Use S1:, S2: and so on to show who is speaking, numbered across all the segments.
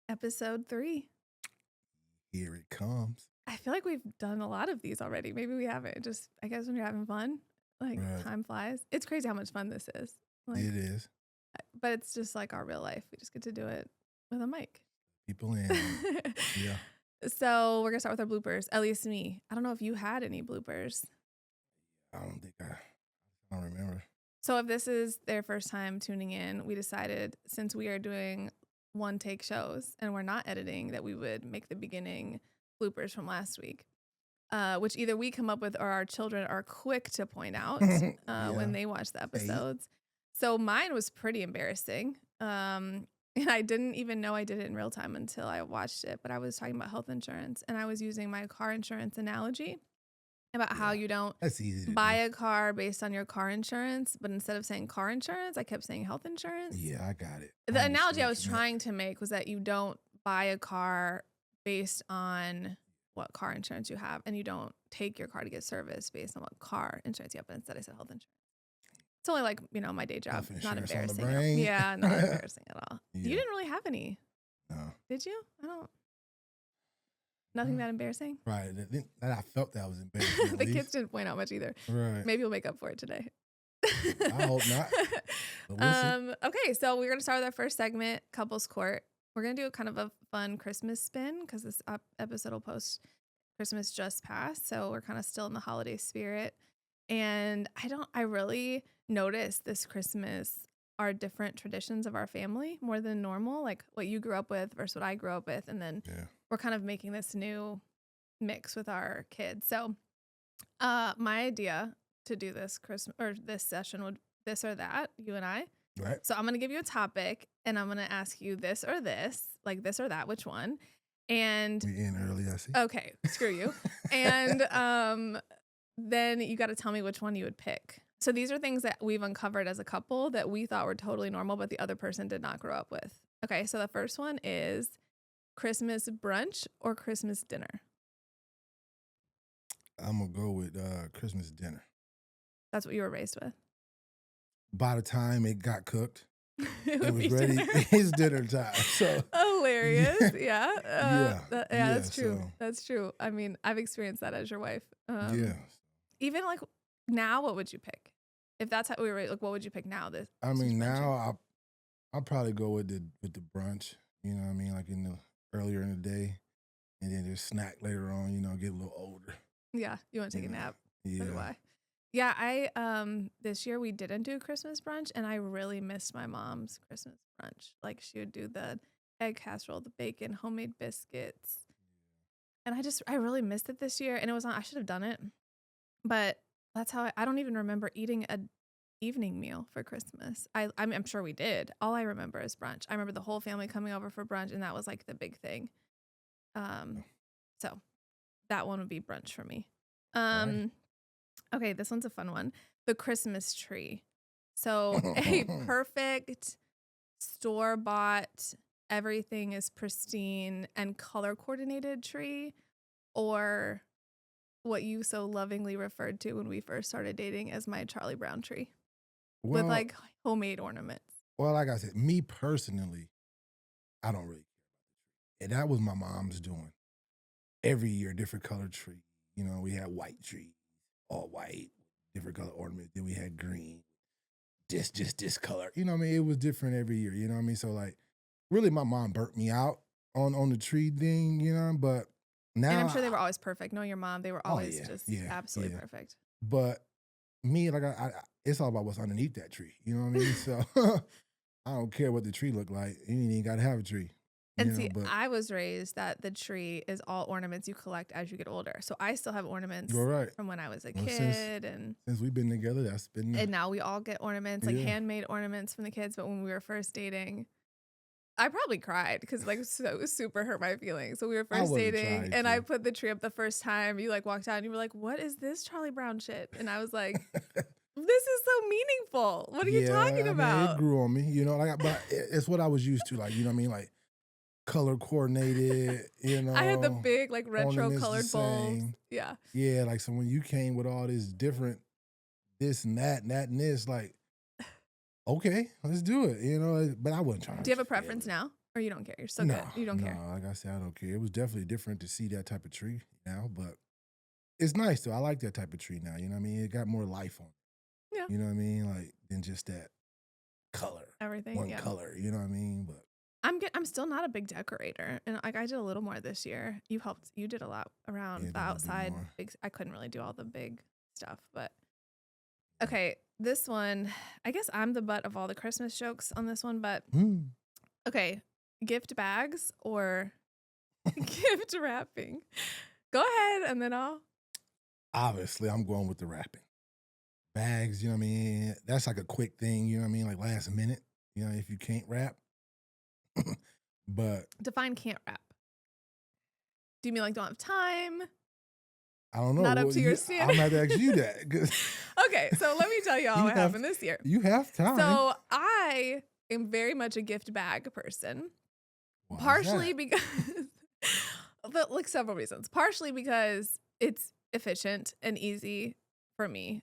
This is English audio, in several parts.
S1: Episode 3.
S2: Here it comes.
S1: I feel like we've done a lot of these already. Maybe we haven't. Just, I guess when you're having fun, like
S2: Right.
S1: time flies. It's crazy how much fun this is. Like,
S2: It is.
S1: but it's just like our real life. We just get to do it with a mic.
S2: People in. Yeah.
S1: So we're going to start with our bloopers. At least me. I don't know if you had any bloopers.
S2: I don't remember.
S1: So if this is their first time tuning in, we decided since we are doing one take shows and we're not editing that we would make the beginning bloopers from last week, which either we come up with or our children are quick to point out when they watch the episodes. So mine was pretty embarrassing. And I didn't even know I did it in real time until I watched it. But I was talking about health insurance and I was using my car insurance analogy about how you don't buy a car based on your car insurance. But instead of saying car insurance, I kept saying health insurance.
S2: Yeah, I got it.
S1: The analogy I was trying to make was that you don't buy a car based on what car insurance you have, and you don't take your car to get service based on what car insurance you have. But instead I said health insurance. It's only like, my day job. Not embarrassing. Yeah, not embarrassing at all. Yeah. You didn't really have any.
S2: No.
S1: Did you? Nothing that embarrassing?
S2: Right. I felt that was embarrassing.
S1: The kids didn't point out much either.
S2: Right.
S1: Maybe we'll make up for it today.
S2: I hope not. But we'll see.
S1: Okay, so we're going to start with our first segment, Couples Court. We're going to do kind of a fun Christmas spin because this episode will post Christmas just passed. So we're kind of still in the holiday spirit. And I really noticed this Christmas our different traditions of our family more than normal, like what you grew up with versus what I grew up with. And then we're kind of making this new mix with our kids. So my idea to do this Christmas or this session would this or that, you and I.
S2: Right.
S1: So I'm going to give you a topic and I'm going to ask you this or this, like this or that, which one? And
S2: we in early, I see.
S1: Okay, screw you. And then you got to tell me which one you would pick. So these are things that we've uncovered as a couple that we thought were totally normal, but the other person did not grow up with. Okay, so the first one is Christmas brunch or Christmas dinner?
S2: I'm going to go with Christmas dinner.
S1: That's what you were raised with?
S2: By the time it got cooked, it was ready. It's dinner time. So
S1: hilarious. Yeah. That's true.
S2: So.
S1: That's true. I mean, I've experienced that as your wife.
S2: Yeah.
S1: Even like now, what would you pick? If that's how we were, like, what would you pick now?
S2: Now I'll probably go with the brunch. You know what I mean? Like earlier in the day, and then just snack later on. Get a little older.
S1: Yeah, you want to take a nap.
S2: Yeah.
S1: So do I. Yeah, I this year we didn't do Christmas brunch, and I really missed my mom's Christmas brunch. Like she would do the egg casserole, the bacon, homemade biscuits, and I really missed it this year. And it was I should have done it, but that's how I don't even remember eating an evening meal for Christmas. I'm sure we did. All I remember is brunch. I remember the whole family coming over for brunch, and that was like the big thing. So that one would be brunch for me. Okay, this one's a fun one. The Christmas tree. So a perfect store-bought, everything is pristine and color-coordinated tree, or what you so lovingly referred to when we first started dating as my Charlie Brown tree with like homemade ornaments.
S2: Well, like I said, me personally, I don't really care about the tree. And that was my mom's doing. Every year, different colored tree. We had white trees. All white, different color ornaments. Then we had green, just this color. You know what I mean? It was different every year. You know what I mean? So like, really, my mom burnt me out on the tree thing. But now
S1: and I'm sure they were always perfect. Knowing your mom, they were always absolutely perfect.
S2: But me, like it's all about what's underneath that tree. You know what I mean? So I don't care what the tree look like. You ain't even got to have a tree.
S1: And I was raised that the tree is all ornaments you collect as you get older. So I still have ornaments from when I was a kid.
S2: Since we've been together, that's been...
S1: And now we all get ornaments, like handmade ornaments from the kids. But when we were first dating, I probably cried because like so super hurt my feelings. So we were first dating and I put the tree up the first time. You like walked out and you were like, what is this Charlie Brown shit? And I was like... This is so meaningful. What are you talking about?
S2: It grew on me, but it's what I was used to. Like, you know what I mean? Like, color coordinated,
S1: I had the big like retro colored bulbs. Yeah.
S2: Yeah, like so when you came with all this different this and that this, like, okay, let's do it. But I wasn't trying to.
S1: Do you have a preference now? Or you don't care? You're so
S2: No,
S1: good. You don't
S2: no,
S1: care.
S2: like I said, I don't care. It was definitely different to see that type of tree now, but it's nice though. I like that type of tree now. You know what I mean? It got more life on it.
S1: Yeah.
S2: You know what I mean? Like than just that color,
S1: Everything.
S2: one
S1: Yeah.
S2: color. You know what I mean? But
S1: I'm good. I'm still not a big decorator, and like I did a little more this year. You helped. You did a lot around
S2: yeah,
S1: the
S2: do a little bit
S1: outside.
S2: more.
S1: Big. I couldn't really do all the big stuff, but okay. This one, I guess I'm the butt of all the Christmas jokes on this one, but
S2: Mm.
S1: okay. Gift bags or gift wrapping? Go ahead, and then I'll.
S2: Obviously, I'm going with the wrapping. Bags, you know what I mean? That's like a quick thing, you know what I mean? Like last minute, you know, if you can't wrap. But
S1: Define can't wrap. Do you mean like don't have time?
S2: I don't know.
S1: Not up
S2: Well,
S1: to your
S2: I'm
S1: standard?
S2: gonna have to ask you that 'cause
S1: Okay, so let me tell y'all
S2: you
S1: what
S2: have
S1: happened this year.
S2: you have time.
S1: So I am very much a gift bag person,
S2: Why is
S1: partially
S2: that?
S1: because, but like several reasons. Partially because it's efficient and easy for me.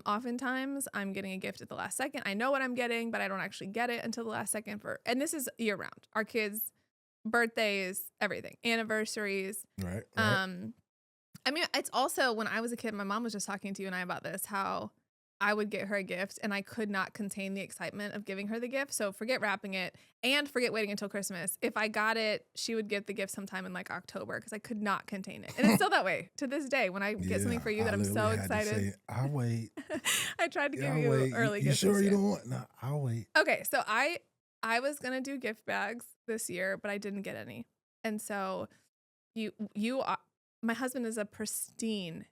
S1: Oftentimes I'm getting a gift at the last second. I know what I'm getting, but I don't actually get it until the last second and this is year round. Our kids' birthdays, everything, anniversaries.
S2: Right, right.
S1: Um, I mean, it's also when I was a kid, my mom was just talking to you and I about this, how I would get her a gift and I could not contain the excitement of giving her the gift. So forget wrapping it and forget waiting until Christmas. If I got it, she would get the gift sometime in like October because I could not contain it. And it's still that way to this day. When I get something
S2: Yeah,
S1: for you
S2: I
S1: that I'm so
S2: literally had to
S1: excited,
S2: say, "I'll wait.
S1: I tried to
S2: Yeah,
S1: give
S2: I'll
S1: you
S2: wait.
S1: early
S2: You
S1: gifts
S2: sure
S1: this
S2: you
S1: year.
S2: don't want?" No, I'll wait.
S1: Okay, so I was gonna do gift bags this year, but I didn't get any. And so you are, my husband is a pristine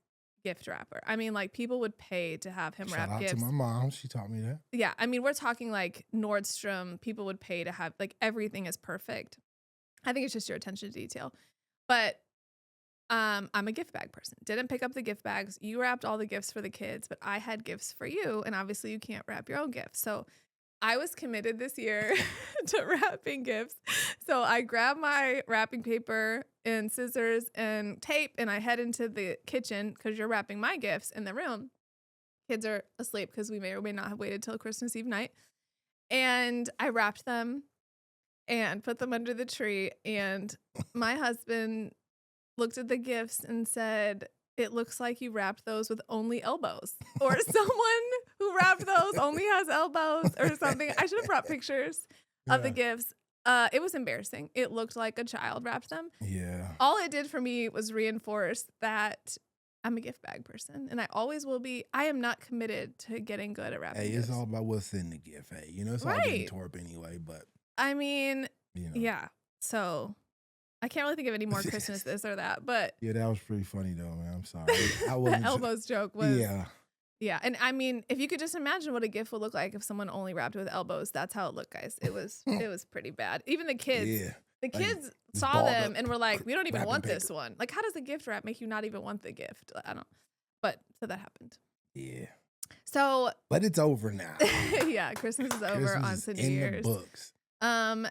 S1: gift wrapper. I mean, like people would pay to have him
S2: Shout
S1: wrap
S2: out to
S1: gifts.
S2: my mom. She taught me that.
S1: Yeah, I mean, we're talking like Nordstrom. People would pay to have like everything is perfect. I think it's just your attention to detail. But I'm a gift bag person. Didn't pick up the gift bags. You wrapped all the gifts for the kids, but I had gifts for you, and obviously you can't wrap your own gifts. So I was committed this year to wrapping gifts. So I grabbed my wrapping paper and scissors and tape and I head into the kitchen because you're wrapping my gifts in the room. Kids are asleep because we may or may not have waited till Christmas Eve night. And I wrapped them and put them under the tree. And my husband looked at the gifts and said, "It looks like you wrapped those with only elbows." Or someone who wrapped those only has elbows or something. I should have brought pictures of the
S2: Yeah.
S1: gifts. It was embarrassing. It looked like a child wrapped them.
S2: Yeah.
S1: All it did for me was reinforce that I'm a gift bag person and I always will be. I am not committed to getting good at wrapping
S2: Hey, it's
S1: gifts.
S2: all about what's in the gift. Hey, you know, it's all getting
S1: Right.
S2: tore up anyway, but
S1: I mean,
S2: you know.
S1: yeah. So I can't really think of any more Christmas this or that, but
S2: Yeah, that was pretty funny though, man. I'm sorry. I
S1: the
S2: wasn't
S1: elbows joke was
S2: Yeah.
S1: yeah. And I mean, if you could just imagine what a gift would look like if someone only wrapped it with elbows, that's how it looked, guys. It was pretty bad. Even the kids,
S2: Yeah.
S1: the
S2: Like,
S1: kids
S2: just
S1: saw
S2: balled
S1: them
S2: up
S1: and were like, "We don't even
S2: wrapping
S1: want this
S2: paper.
S1: one." Like, how does the gift wrap make you not even want the gift? I don't. But so that happened.
S2: Yeah.
S1: So
S2: But it's over now.
S1: yeah, Christmas is over.
S2: Christmas
S1: On
S2: is
S1: to New
S2: in
S1: Year's.
S2: the books.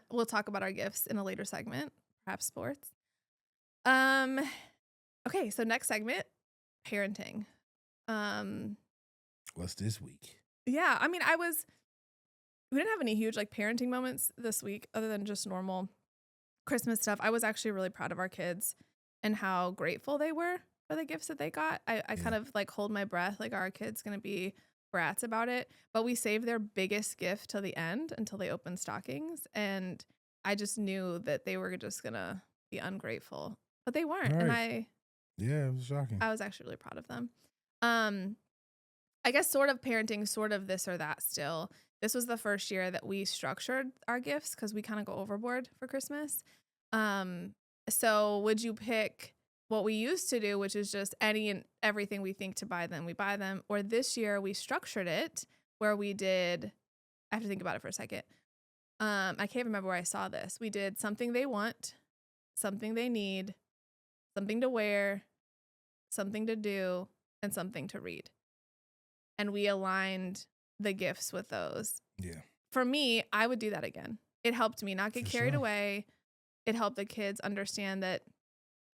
S1: We'll talk about our gifts in a later segment, perhaps sports. Um, okay, so next segment, parenting. Um,
S2: What's this week?
S1: yeah, I mean, we didn't have any huge like parenting moments this week other than just normal Christmas stuff. I was actually really proud of our kids and how grateful they were for the gifts that they got. I
S2: Yeah.
S1: kind of like hold my breath, like our kids gonna be brats about it, but we saved their biggest gift till the end until they opened stockings. And I just knew that they were just gonna be ungrateful, but they weren't. And
S2: Right. Yeah, it was shocking.
S1: I was actually really proud of them. Um, I guess sort of parenting, sort of this or that still. This was the first year that we structured our gifts because we kind of go overboard for Christmas. So would you pick what we used to do, which is just any and everything we think to buy them, we buy them? Or this year we structured it where we did, I have to think about it for a second. I can't remember where I saw this. We did something they want, something they need, something to wear, something to do, and something to read. And we aligned the gifts with those.
S2: Yeah.
S1: For me, I would do that again. It helped me not get
S2: For
S1: carried
S2: sure.
S1: away. It helped the kids understand that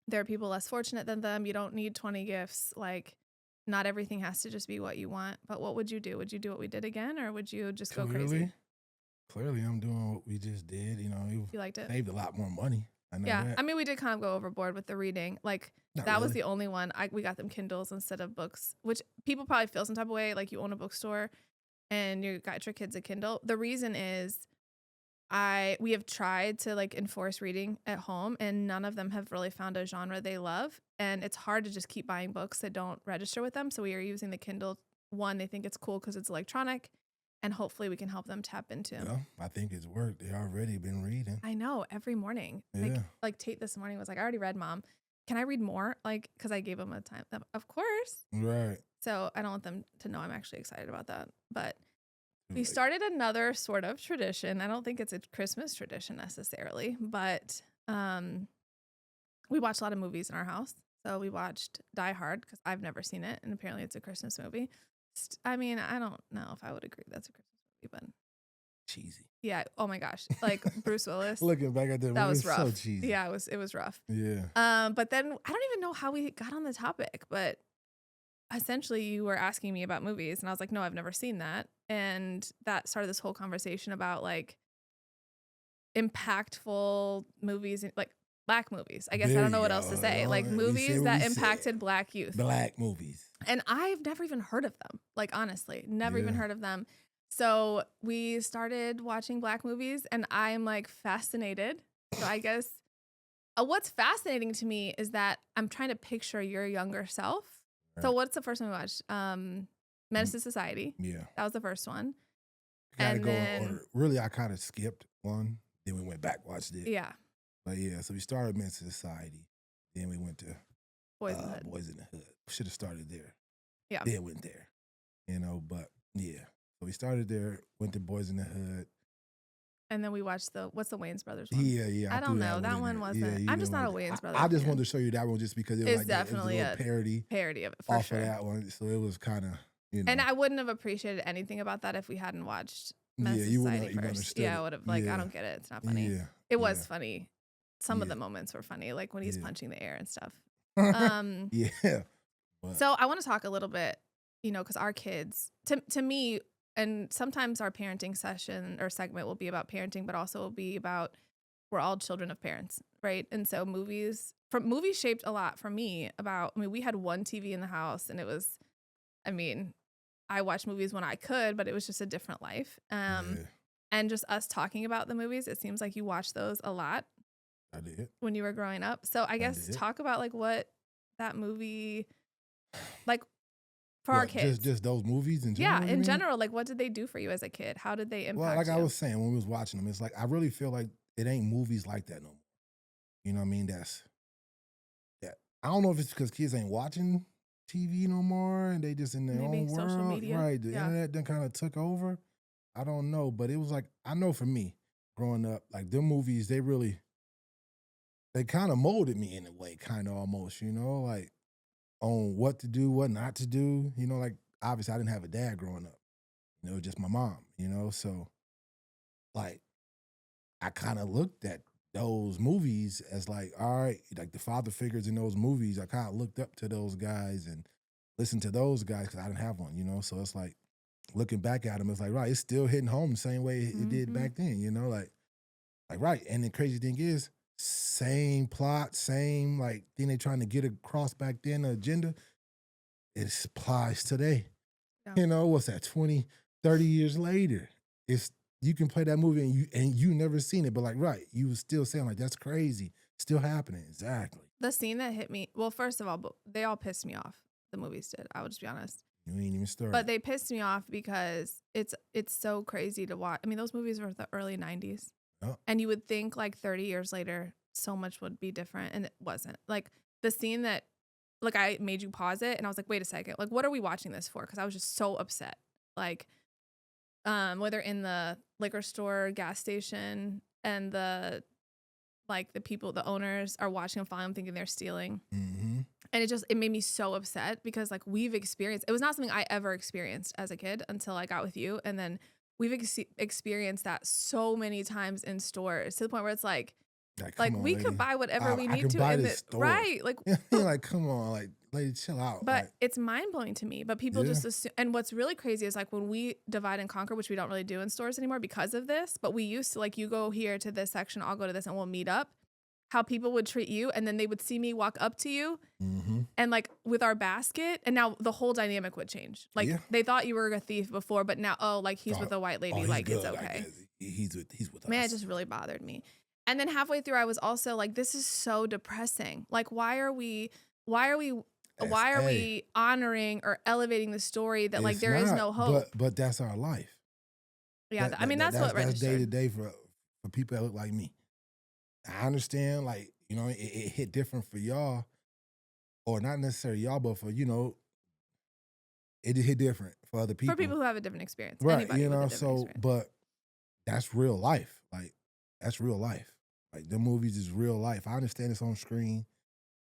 S1: there are people less fortunate than them. You don't need 20 gifts. Like, not everything has to just be what you want. But what would you do? Would you do what we did again, or would you just go crazy?
S2: Clearly, Clearly, I'm doing what we just did. You know, you
S1: You liked it?
S2: saved a lot more money. I know
S1: Yeah.
S2: that.
S1: I mean, we did kind of go overboard with the reading. Like,
S2: Not
S1: that was
S2: really.
S1: the only one. We got them Kindles instead of books, which people probably feel some type of way. Like, you own a bookstore and you got your kids a Kindle. The reason is we have tried to like enforce reading at home and none of them have really found a genre they love. And it's hard to just keep buying books that don't register with them. So we are using the Kindle. One, they think it's cool because it's electronic, and hopefully we can help them tap into.
S2: Well, I think it's worked. They already been reading.
S1: I know every morning,
S2: Yeah.
S1: like Tate this morning was like, I already read, Mom. Can I read more? Like, because I gave them a time. Of course.
S2: Right.
S1: So I don't want them to know I'm actually excited about that. But we
S2: Like,
S1: started another sort of tradition. I don't think it's a Christmas tradition necessarily, but we watch a lot of movies in our house. So we watched Die Hard because I've never seen it, and apparently it's a Christmas movie. I mean, I don't know if I would agree that's a Christmas movie, but
S2: cheesy.
S1: yeah. Oh my gosh, like Bruce Willis.
S2: Looking back at that
S1: That
S2: movie,
S1: was
S2: it's
S1: rough.
S2: so cheesy.
S1: Yeah, it was rough.
S2: Yeah.
S1: But then I don't even know how we got on the topic, but essentially you were asking me about movies and I was like, no, I've never seen that. And that started this whole conversation about like impactful movies, like Black movies. I guess I
S2: There
S1: don't know
S2: you
S1: what else to
S2: go.
S1: say. Like
S2: We said
S1: movies
S2: what
S1: that
S2: we
S1: impacted
S2: said.
S1: Black youth.
S2: Black movies.
S1: And I've never even heard of them. Like, honestly, never even
S2: Yeah.
S1: heard of them. So we started watching Black movies and I'm like fascinated. So I guess what's fascinating to me is that I'm trying to picture your younger self. So
S2: Right.
S1: what's the first one we watched? Menace to Society.
S2: Yeah.
S1: That was the first one.
S2: Gotta
S1: And
S2: go in
S1: then,
S2: order. Really, I kind of skipped one. Then we went back, watched it.
S1: yeah,
S2: But yeah, so we started Men's Society. Then we went to
S1: Boys in the Hood.
S2: Boys in the Hood. Should have started there.
S1: Yeah.
S2: Then went there. You know, but yeah. So we started there, went to Boys in the Hood.
S1: And then we watched what's the Wayans Brothers one?
S2: Yeah.
S1: I don't
S2: threw
S1: know. That
S2: in
S1: one
S2: there.
S1: wasn't.
S2: you
S1: I'm just
S2: didn't
S1: not a
S2: want
S1: Wayans
S2: to-
S1: Brothers
S2: I just
S1: fan.
S2: wanted to show you that one just because it was
S1: It's
S2: like
S1: definitely
S2: it was a little
S1: parody of it for
S2: off
S1: sure.
S2: of that one. So it was kind of, you know.
S1: And I wouldn't have appreciated anything about that if we hadn't watched Menace to
S2: you wouldn't
S1: Society
S2: have even
S1: first.
S2: understood
S1: Yeah,
S2: it.
S1: I would have I
S2: Yeah.
S1: don't get it. It's not funny.
S2: Yeah.
S1: It was funny. Some of
S2: Yeah.
S1: the moments were funny, like when he's
S2: Yeah.
S1: punching the air and stuff.
S2: Yeah. But,
S1: So I want to talk a little bit, because our kids, to me, and sometimes our parenting session or segment will be about parenting, but also will be about we're all children of parents, right? And so movies shaped a lot for me we had one TV in the house and it was, I watched movies when I could, but it was just a different life.
S2: yeah,
S1: And just us talking about the movies, it seems like you watched those a lot
S2: I did.
S1: when you were growing up. So I guess
S2: did.
S1: talk about like what that movie, like for our
S2: What,
S1: kids.
S2: Just those movies in
S1: Yeah,
S2: general? you
S1: in
S2: mean?
S1: general, like what did they do for you as a kid? How did they impact
S2: Well, like
S1: you?
S2: I was saying when we was watching them, it's like I really feel like it ain't movies like that no more. You know what I mean? That I don't know if it's because kids ain't watching TV no more and they just in their
S1: Maybe
S2: own
S1: social
S2: world.
S1: media.
S2: Right. The
S1: Yeah.
S2: internet then kind of took over. I don't know. But it was like, I know for me, growing up, like them movies, they kind of molded me in a way, kind of almost, like on what to do, what not to do. Like obviously I didn't have a dad growing up. It was just my mom, so like I kind of looked at those movies as like, all right, like the father figures in those movies, I kind of looked up to those guys and listened to those guys because I didn't have one, so it's like looking back at them, it's like, right, it's still hitting home the same way it did back then, like right. And the crazy thing is, same plot, same like thing they trying to get across back then, the agenda, it applies today.
S1: Yeah.
S2: What's that, 20, 30 years later? You can play that movie and you never seen it, but like, right, you was still saying like, that's crazy. Still happening. Exactly.
S1: The scene that hit me, well, first of all, they all pissed me off. The movies did. I will just be honest.
S2: You ain't even started.
S1: But they pissed me off because it's so crazy to watch. Those movies were the early 90s.
S2: Oh.
S1: And you would think like 30 years later, so much would be different. And it wasn't. Like the scene that, like I made you pause it and I was like, wait a second. Like, what are we watching this for? Because I was just so upset. Like, whether in the liquor store, gas station, and the people, the owners are watching them, following them, thinking they're stealing.
S2: Mm-hmm.
S1: And it made me so upset because like we've experienced, it was not something I ever experienced as a kid until I got with you. And then we've experienced that so many times in stores to the point where it's like
S2: Come on,
S1: we
S2: lady.
S1: could buy whatever we
S2: I
S1: need
S2: can
S1: to
S2: buy
S1: in
S2: this store.
S1: right. Like,
S2: Like, come on, like lady, chill out.
S1: But
S2: Like,
S1: it's mind-blowing to me, but people
S2: yeah.
S1: just assume, and what's really crazy is, like, when we divide and conquer, which we don't really do in stores anymore because of this, but we used to, like, you go here to this section, I'll go to this, and we'll meet up, how people would treat you, and then they would see me walk up to you,
S2: Mm-hmm.
S1: and, like, with our basket, and now the whole dynamic would change. Like,
S2: Yeah.
S1: they thought you were a thief before, but now, oh, like, he's
S2: Oh,
S1: with a white
S2: oh,
S1: lady,
S2: he's
S1: like, it's
S2: good. I
S1: okay.
S2: guess he's with
S1: Man, it
S2: us.
S1: just really bothered me. And then halfway through, I was also like, this is so depressing. Like, why are we, why are
S2: Hey,
S1: we honoring or elevating the story that, like,
S2: it's
S1: there is
S2: not,
S1: no
S2: but
S1: hope?
S2: that's our life.
S1: Yeah, I mean, that's what
S2: That's day to
S1: registered.
S2: day for people that look like me. I understand, like, it hit different for y'all, or not necessarily y'all, but for it hit different for other
S1: For
S2: people,
S1: people who have a different experience,
S2: right?
S1: anybody with a different
S2: So,
S1: experience.
S2: but that's real life. Like, that's real life. Like, the movies is real life. I understand it's on screen.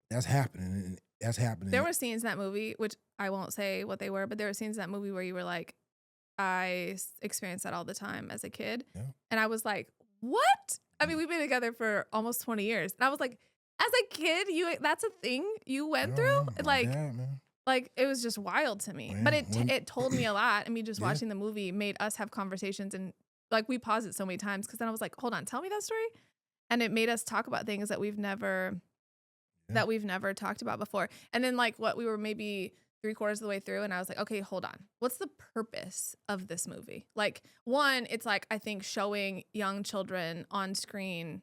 S2: That's happening, and that's
S1: There
S2: happening.
S1: were scenes in that movie, which I won't say what they were, but there were scenes in that movie where you were like, experienced that all the time as a kid.
S2: Yeah.
S1: And I was like, what? I mean, we've been together for almost 20 years. And I was like, as a kid, that's a thing you
S2: I
S1: went
S2: don't
S1: through?
S2: know. My
S1: Like,
S2: dad, man.
S1: it was just wild to me. But
S2: Man, when
S1: it told me a lot. I mean, just
S2: yeah,
S1: watching the movie made us have conversations, and like we paused it so many times because then I was like, hold on, tell me that story. And it made us talk about things
S2: yeah,
S1: that we've never talked about before. And then like what we were maybe 3/4 of the way through, and I was like, okay, hold on. What's the purpose of this movie? Like, one, it's like I think showing young children on screen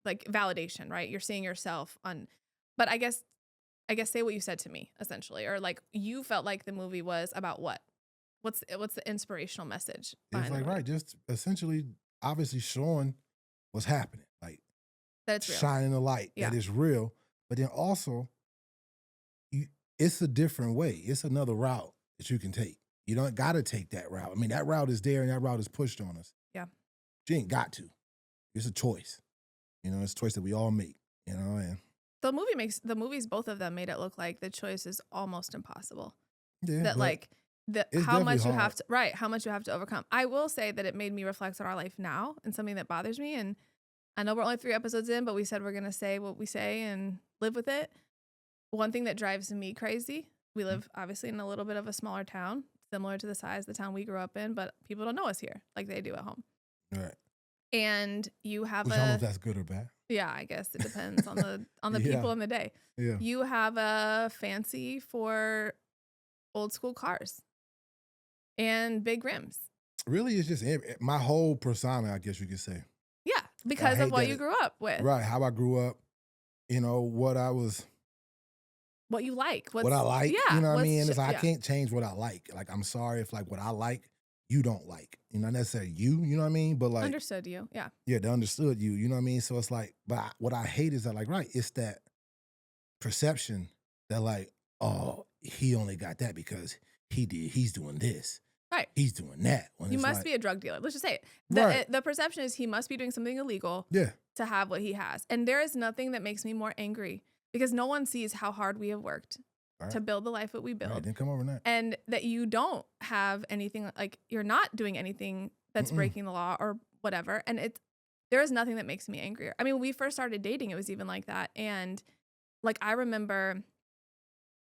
S1: like validation, right? You're seeing yourself on, but I guess say what you said to me essentially, or like you felt like the movie was about what? What's the inspirational message
S2: it's
S1: behind the
S2: like
S1: movie?
S2: right, just essentially, obviously showing what's happening, like
S1: That it's real.
S2: shining a light
S1: Yeah.
S2: that is real, but then also, you, it's a different way. It's another route that you can take. You don't got to take that route. I mean, that route is there, and that route is pushed on us.
S1: Yeah.
S2: You ain't got to. It's a choice. It's a choice that we all make. And
S1: The movies, both of them made it look like the choice is almost impossible.
S2: yeah,
S1: That
S2: but
S1: like the
S2: it's
S1: how
S2: definitely
S1: much you have
S2: hard.
S1: to right, how much you have to overcome. I will say that it made me reflect on our life now and something that bothers me. And I know we're only 3 episodes in, but we said we're gonna say what we say and live with it. One thing that drives me crazy, we live obviously in a little bit of a smaller town, similar to the size of the town we grew up in, but people don't know us here like they do at home.
S2: Right.
S1: And you have
S2: Which I don't know if
S1: a
S2: that's good or bad.
S1: yeah, I guess it depends on the
S2: Yeah.
S1: people in the day.
S2: Yeah.
S1: You have a fancy for old school cars and big rims.
S2: Really, it's just my whole persona, I guess you could say.
S1: Yeah,
S2: I
S1: because of
S2: hate
S1: what
S2: that.
S1: you grew up with,
S2: Right. How I grew up, what I was,
S1: what you like,
S2: what I like, you
S1: yeah,
S2: know what I mean? And it's like, I
S1: yeah,
S2: can't change what I like. Like, I'm sorry if like what I like, you don't like. Not necessarily you know what I mean? But like,
S1: understood you, yeah,
S2: yeah, they understood you know what I mean? So it's like, but what I hate is that, like, right, it's that perception that, like, oh, he only got that because he's doing this,
S1: right.
S2: he's doing that. When
S1: You
S2: it's
S1: must
S2: like,
S1: be a drug dealer. Let's just say it.
S2: right,
S1: The perception is he must be doing something illegal
S2: yeah,
S1: to have what he has, and there is nothing that makes me more angry because no one sees how hard we have worked
S2: right,
S1: to build the life that we
S2: right,
S1: build,
S2: didn't come overnight.
S1: and that you don't have anything like you're not doing anything that's
S2: Mm-mm.
S1: breaking the law or whatever, and there is nothing that makes me angrier. I mean, when we first started dating, it was even like that, and like I remember,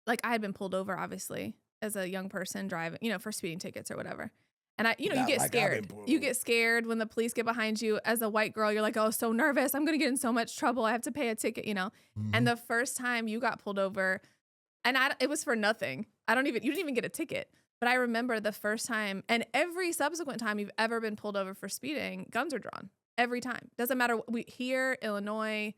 S1: like I had been pulled over obviously as a young person driving, for speeding tickets or whatever. And you
S2: Not
S1: get
S2: like I've been
S1: scared.
S2: pulled
S1: You
S2: over.
S1: get scared when the police get behind you as a white girl. You're like, oh, so nervous. I'm going to get in so much trouble. I have to pay a ticket. And
S2: Mhm.
S1: the first time you got pulled over, and it was for nothing. You didn't even get a ticket. But I remember the first time and every subsequent time you've ever been pulled over for speeding, guns are drawn. Every time. Doesn't matter. Here, Illinois,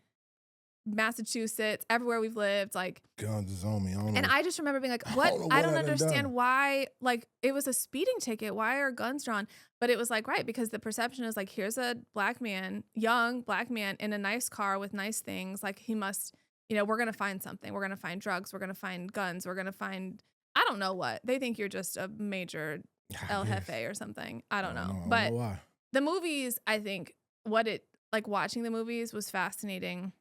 S1: Massachusetts, everywhere we've lived, like,
S2: Guns is on me. I don't know.
S1: and I just remember being like,
S2: I
S1: what?
S2: don't know
S1: I
S2: what
S1: don't
S2: I done
S1: understand
S2: done.
S1: why, like, it was a speeding ticket. Why are guns drawn? But it was like, right, because the perception is like, here's a black man, young black man in a nice car with nice things. Like, he must, we're going to find something. We're going to find drugs. We're going to find guns. We're going to find, I don't know what. They think you're just a major
S2: I
S1: El
S2: guess.
S1: Jefe or something. I don't know.
S2: I don't know
S1: But
S2: why.
S1: the movies, I think, like watching the movies was fascinating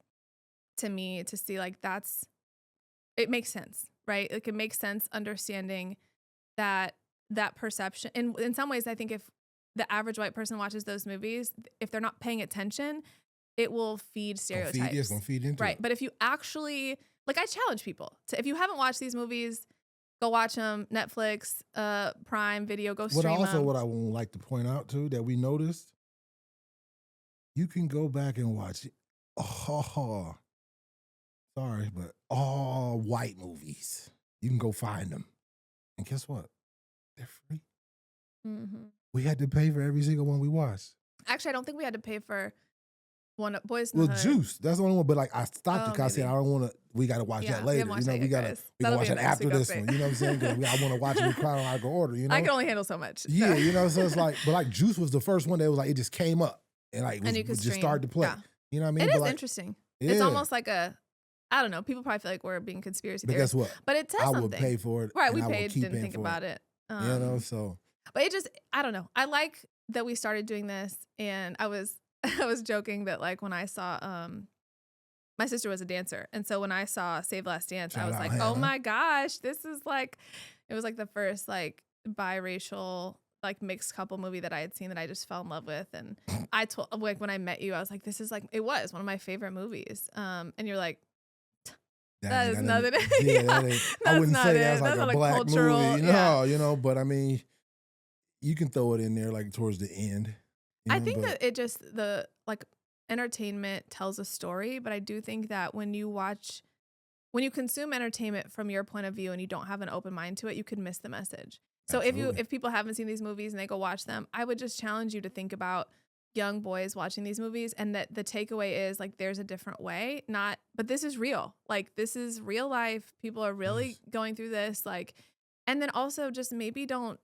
S1: to me to see like it makes sense, right? Like it makes sense understanding that perception. And in some ways, I think if the average white person watches those movies, if they're not paying attention, it will feed
S2: Gonna feed, it's
S1: stereotypes.
S2: gonna feed into
S1: Right.
S2: it.
S1: But if you actually like, I challenge people to, if you haven't watched these movies, go watch them. Netflix, Prime Video, go stream them.
S2: What I would like to point out too that we noticed, you can go back and watch it. Oh, sorry, but all white movies. You can go find them. And guess what? They're free.
S1: Mhm.
S2: We had to pay for every single one we watched.
S1: Actually, I don't think we had to pay for one Boys in
S2: Well,
S1: the Hood.
S2: Juice, that's the only one. But like, I stopped it
S1: Oh,
S2: because I said
S1: maybe.
S2: I don't want to. We got to watch
S1: Yeah,
S2: that
S1: we
S2: later.
S1: haven't watched that
S2: we
S1: yet,
S2: got to
S1: guys.
S2: we can
S1: That'll
S2: watch
S1: be a
S2: that
S1: next
S2: after
S1: week
S2: this
S1: update.
S2: one. You know what I'm saying? 'Cause I want to watch it in chronological order. You know,
S1: I can only handle so much. So.
S2: Yeah, you know. So it's like, but like Juice was the first one that was like it just came up and like
S1: And you could
S2: just started to play.
S1: Yeah.
S2: You know what I mean?
S1: It
S2: But
S1: is
S2: like,
S1: interesting.
S2: yeah.
S1: It's almost like I don't know. People probably feel like we're being conspiracy
S2: But
S1: theorists.
S2: guess what?
S1: But it says
S2: I
S1: something.
S2: would pay for it.
S1: Right,
S2: and
S1: we
S2: I would
S1: paid,
S2: keep
S1: didn't
S2: paying
S1: think
S2: for
S1: about it.
S2: You know, so.
S1: But it just, I don't know. I like that we started doing this, and I was I was joking that like when I saw my sister was a dancer, and so when I saw Save Last Dance, I
S2: Shout
S1: was
S2: out,
S1: like,
S2: Hannah.
S1: oh my gosh, this is like, it was like the first like biracial like mixed couple movie that I had seen that I just fell in love with. And I told, like, when I met you, I was like, this is like, it was one of my favorite movies. And you're like, that is nothing.
S2: Yeah, that ain't, I wouldn't say that's like
S1: That's
S2: a
S1: not
S2: black
S1: cultural,
S2: movie.
S1: yeah.
S2: No, you know, but I mean, you can throw it in there like towards the end. You
S1: I
S2: know,
S1: think
S2: but
S1: that it just, the like entertainment tells a story, but I do think that when you consume entertainment from your point of view and you don't have an open mind to it, you could miss the message. So
S2: Absolutely.
S1: if people haven't seen these movies and they go watch them, I would just challenge you to think about young boys watching these movies, and that the takeaway is like there's a different way, but this is real. Like, this is real life. People are really going through this, like, and then also just maybe don't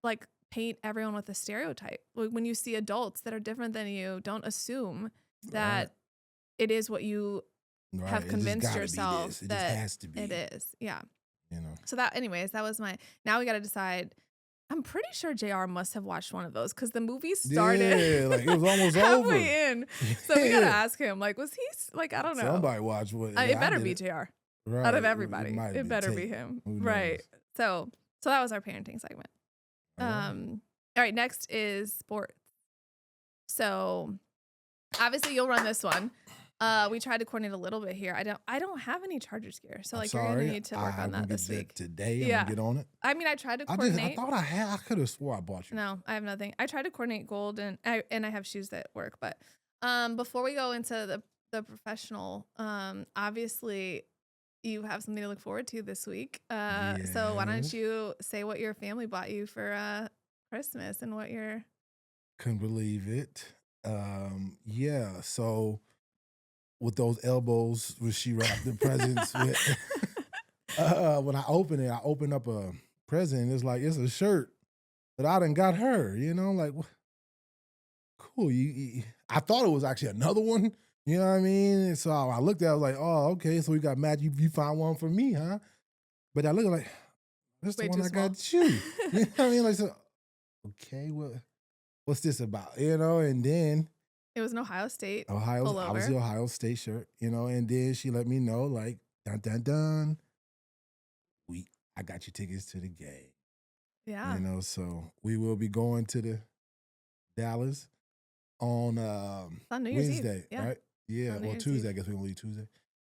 S1: like paint everyone with a stereotype. Like, when you see adults that are different than you, don't assume that it is what you have convinced yourself
S2: it
S1: that
S2: just has to be.
S1: it is. Yeah.
S2: You know.
S1: So that, anyways, that was now we got to decide. I'm pretty sure JR must have watched one of those because the movie started.
S2: Yeah, like it was almost over.
S1: halfway in. So we got to ask him, like, was he, like, I don't know.
S2: Somebody watched what?
S1: It better be JR.
S2: Right.
S1: Out of everybody. It better
S2: Tate.
S1: be him.
S2: Who
S1: Right.
S2: knows?
S1: So that was our parenting segment. All right, next is sports. So obviously you'll run this one. We tried to coordinate a little bit here. I don't have any Chargers gear, so like you're gonna need to work on that this week.
S2: Today,
S1: Yeah.
S2: I'm gonna get on it.
S1: I mean, I tried to coordinate.
S2: I thought I had. I could have swore I bought you.
S1: No, I have nothing. I tried to coordinate gold, and I have shoes that work. But before we go into the professional, obviously you have something to look forward to this week. So why don't you say what your family bought you for Christmas and what your...
S2: Couldn't believe it. Yeah. So with those elbows, when she wrapped the presents with, when I opened up a present. It's like it's a shirt that I done got her. You know, like cool. I thought it was actually another one. You know what I mean? And so I looked at it, I was like, oh, okay, so we got Matt, you found one for me, huh? But I looked like, that's the one I got you. You know what I mean? Like, so, okay, what's this about? You know, and then
S1: it was an Ohio State
S2: pullover. I was the Ohio State shirt, you know, and then she let me know, like, dun dun dun. I got you tickets to the game.
S1: Yeah.
S2: You know, so we will be going to the Dallas on
S1: New Year's
S2: Wednesday,
S1: Eve. Yeah.
S2: right? Yeah, well,
S1: Year's
S2: Tuesday.
S1: Eve.
S2: I guess we're gonna leave Tuesday.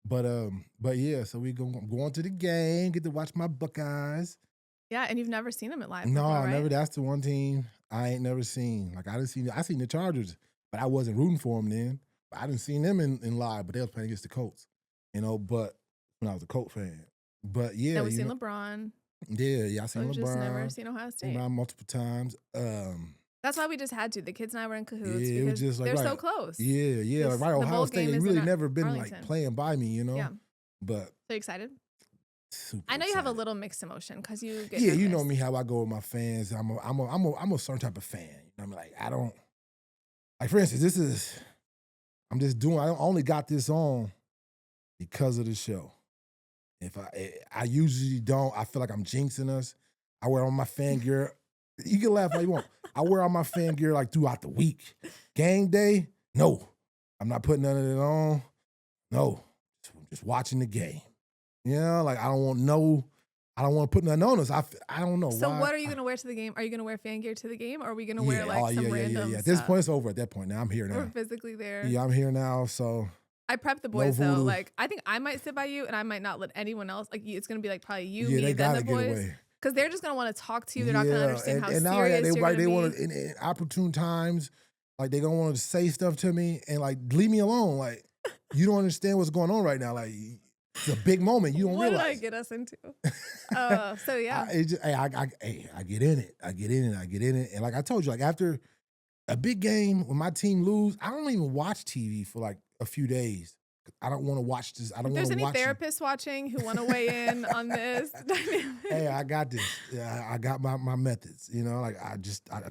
S2: But yeah, so we going to the game, get to watch my Buckeyes.
S1: Yeah, and you've never seen them at live.
S2: No,
S1: before, right?
S2: never. That's the one team I ain't never seen. Like I seen the Chargers, but I wasn't rooting for them then. But I didn't see them in live, but they was playing against the Colts. You know, but when I was a Colt fan. But yeah,
S1: we've seen LeBron.
S2: Yeah, I seen LeBron.
S1: We've just never seen Ohio State.
S2: LeBron multiple times.
S1: That's why we just had to. The kids and I were in cahoots
S2: yeah, it was
S1: because
S2: just like,
S1: they're
S2: right.
S1: so close.
S2: Yeah, like, right.
S1: The
S2: Ohio
S1: bowl
S2: State,
S1: game
S2: they
S1: is
S2: really
S1: in
S2: never been
S1: Arlington.
S2: like playing by me, you know.
S1: Yeah.
S2: But
S1: So you excited?
S2: Super
S1: I know
S2: excited.
S1: you have a little mixed emotion because you get
S2: you know
S1: nervous.
S2: me how I go with my fans. I'm a certain type of fan. You know what I mean? Like I don't like, for instance, I'm just doing. I only got this on because of the show. If I usually don't. I feel like I'm jinxing us. I wear all my fan gear. You can laugh all you want. I wear all my fan gear like throughout the week. Game day, no. I'm not putting none of it on. No. Just watching the game. You know, like I don't want to put nothing on us. I don't know.
S1: So
S2: why.
S1: what are you going to wear to the game? Are you going to wear fan gear to the game, or are we going to wear like some random
S2: At
S1: stuff?
S2: this point, it's over. At that point, now I'm here now.
S1: We're physically there.
S2: Yeah, I'm here now. So
S1: I prep the
S2: No
S1: boys though.
S2: voodoo.
S1: Like, I think I might sit by you, and I might not let anyone else. Like, it's gonna be like probably you,
S2: Yeah,
S1: me,
S2: they
S1: then the
S2: gotta get
S1: boys,
S2: away.
S1: because they're just gonna want to talk to you. They're not gonna
S2: Yeah,
S1: understand how
S2: and not only that,
S1: serious you're gonna
S2: they
S1: be.
S2: want to in opportune times, like they gonna want to say stuff to me and like leave me alone. Like you don't understand what's going on right now. Like it's a big moment. You don't
S1: What did I
S2: realize.
S1: get us into? So yeah,
S2: I get in it. I get in it. I get in it. And like I told you, like after a big game, when my team lose, I don't even watch TV for like a few days. I don't want to watch this. I
S1: if
S2: don't want
S1: there's
S2: to
S1: any
S2: watch it.
S1: therapists watching who want to weigh in on this dynamic,
S2: Hey, I got this. Yeah, I got my methods. You know, like I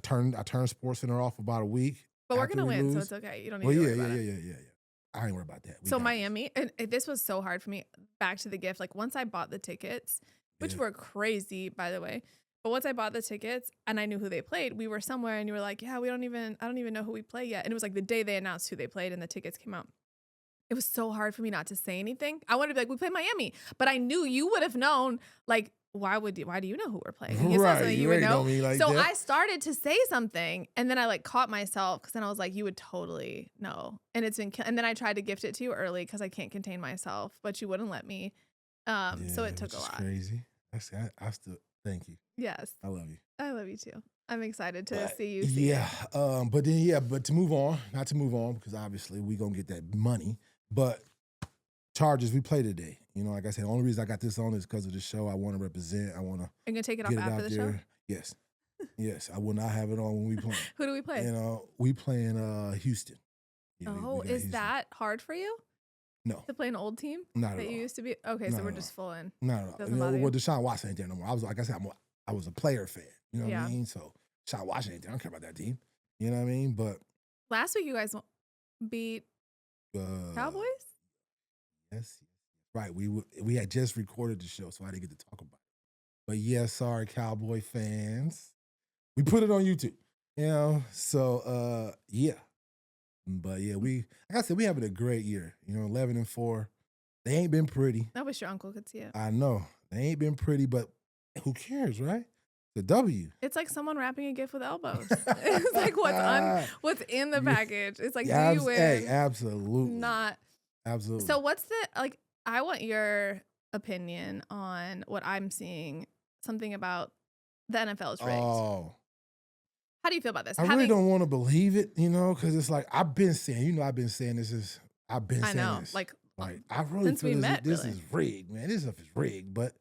S2: turned Sports Center off about a week
S1: but we're
S2: after
S1: gonna
S2: we
S1: win, so
S2: lose.
S1: it's okay. You don't need
S2: Well,
S1: to
S2: yeah,
S1: worry
S2: yeah,
S1: about
S2: yeah,
S1: it.
S2: yeah, yeah, yeah. I ain't worried about that. We
S1: So
S2: got this.
S1: Miami, and this was so hard for me. Back to the gift, like once I bought the tickets, which
S2: Yeah.
S1: were crazy, by the way. But once I bought the tickets and I knew who they played, we were somewhere, and you were like, "Yeah, I don't even know who we play yet." And it was like the day they announced who they played, and the tickets came out. It was so hard for me not to say anything. I wanted to be like, "We play Miami," but I knew you would have known. Like, why do you know who we're playing? Like, it's not
S2: Right,
S1: something you
S2: you
S1: would
S2: ain't
S1: know.
S2: know me like
S1: So
S2: that.
S1: I started to say something, and then I like caught myself because then I was like, "You would totally know." And it's been, and then I tried to gift it to you early because I can't contain myself, but you wouldn't let me. So
S2: Yeah,
S1: it took
S2: which
S1: a
S2: is
S1: lot.
S2: crazy. I still thank you.
S1: Yes,
S2: I love you.
S1: I love you too. I'm excited to
S2: But
S1: see you see it.
S2: yeah, but to move on, not to move on because obviously we gonna get that money. But Chargers, we play today. You know, like I said, the only reason I got this on is because of the show. I want to represent. I want to
S1: You're gonna take it off
S2: get it
S1: after
S2: out
S1: the show.
S2: there. Yes, yes. I will not have it on when we play.
S1: Who do we play?
S2: You know, we playing Houston. Yeah,
S1: Oh,
S2: we got
S1: is
S2: Houston.
S1: that hard for you
S2: No,
S1: to play an old team
S2: not at
S1: that you
S2: all.
S1: used to be? Okay,
S2: Not
S1: so we're
S2: at
S1: just
S2: all.
S1: full in.
S2: Not at all.
S1: Doesn't
S2: You know,
S1: bother
S2: well,
S1: you?
S2: Deshaun Watson ain't there no more. I was like I said, I was a player fan. You know what
S1: Yeah.
S2: I mean? So Deshaun Watson ain't there. I don't care about that team. You know what I mean? But
S1: Last week you guys beat Cowboys.
S2: yes, right. We had just recorded the show, so I didn't get to talk about it. But yes, sorry, Cowboy fans. We put it on YouTube. You know, so yeah. But yeah, like I said, we having a great year. You know, 11-4. They ain't been pretty.
S1: I wish your uncle could see it.
S2: I know they ain't been pretty, but who cares, right? The W.
S1: It's like someone wrapping a gift with elbows. It's like what's in the package. It's like, do you win?
S2: Hey, absolutely.
S1: Not.
S2: Absolutely.
S1: So what's the like? I want your opinion on what I'm seeing. Something about the NFL is rigged.
S2: Oh,
S1: How do you feel about this?
S2: I really don't want to believe it, you know, because it's like I've been saying this. I've been
S1: I
S2: saying
S1: know,
S2: this.
S1: like
S2: I really
S1: since
S2: feel
S1: we
S2: this,
S1: met,
S2: this
S1: really.
S2: is rigged, man. This stuff is rigged, but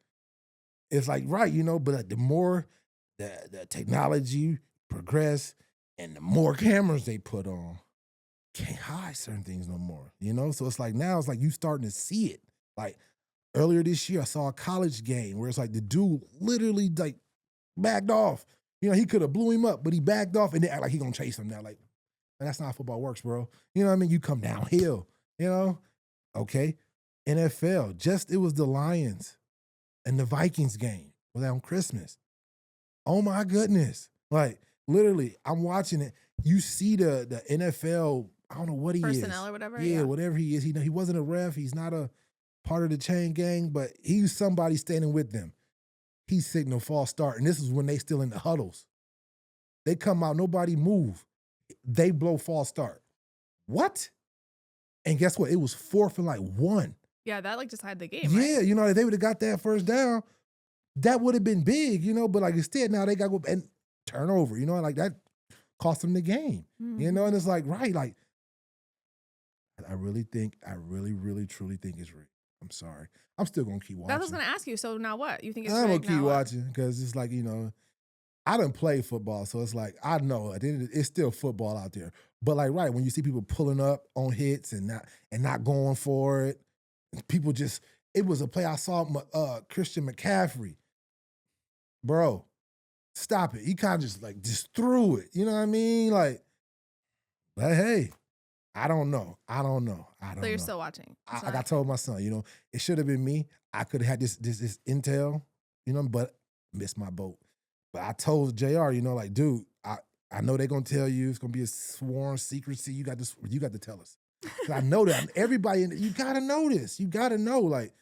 S2: it's like right, you know. But the more the technology progress and the more cameras they put on, can't hide certain things no more, you know. So it's like now it's like you starting to see it. Like earlier this year, I saw a college game where it's like the dude literally like backed off. You know, he could have blew him up, but he backed off and they act like he gonna chase him down. Like, man, that's not how football works, bro. You know what I mean? You come downhill, you know? Okay. NFL, it was the Lions and the Vikings game. Was that on Christmas? Oh my goodness. Like, literally, I'm watching it. You see the NFL, I don't know what he
S1: Personnel
S2: is.
S1: or whatever.
S2: Yeah, whatever he is. He wasn't a ref. He's not a part of the chain gang, but he's somebody standing with them. He signaled false start, and this is when they still in the huddles. They come out, nobody move. They blow false start. What? And guess what? It was 4th and like 1.
S1: Yeah, that like decided the game,
S2: Yeah,
S1: right?
S2: you know, if they would have got that first down, that would have been big, you know, but like instead now they got to go and turnover, you know, like that cost them the game, you know, and it's like, right, like, I really, really, truly think it's rigged. I'm sorry. I'm still going to keep watching.
S1: That's what I was going to ask you. So now what? You think it's
S2: I'm going
S1: rigged?
S2: to keep
S1: Now what?
S2: watching because it's like, you know, I didn't play football, so it's like I know it's still football out there. But like, right when you see people pulling up on hits and not going for it, people just it was a play I saw Christian McCaffrey, bro. Stop it! He kind of just threw it. You know what I mean? Like, but hey, I don't know.
S1: So you're still watching.
S2: I told my son, you know, it should have been me. I could have had this intel, you know, but missed my boat. But I told JR, you know, like, dude, I know they're gonna tell you it's gonna be a sworn secrecy. You got to tell us. 'Cause I know that everybody, you gotta know this. You gotta know, like,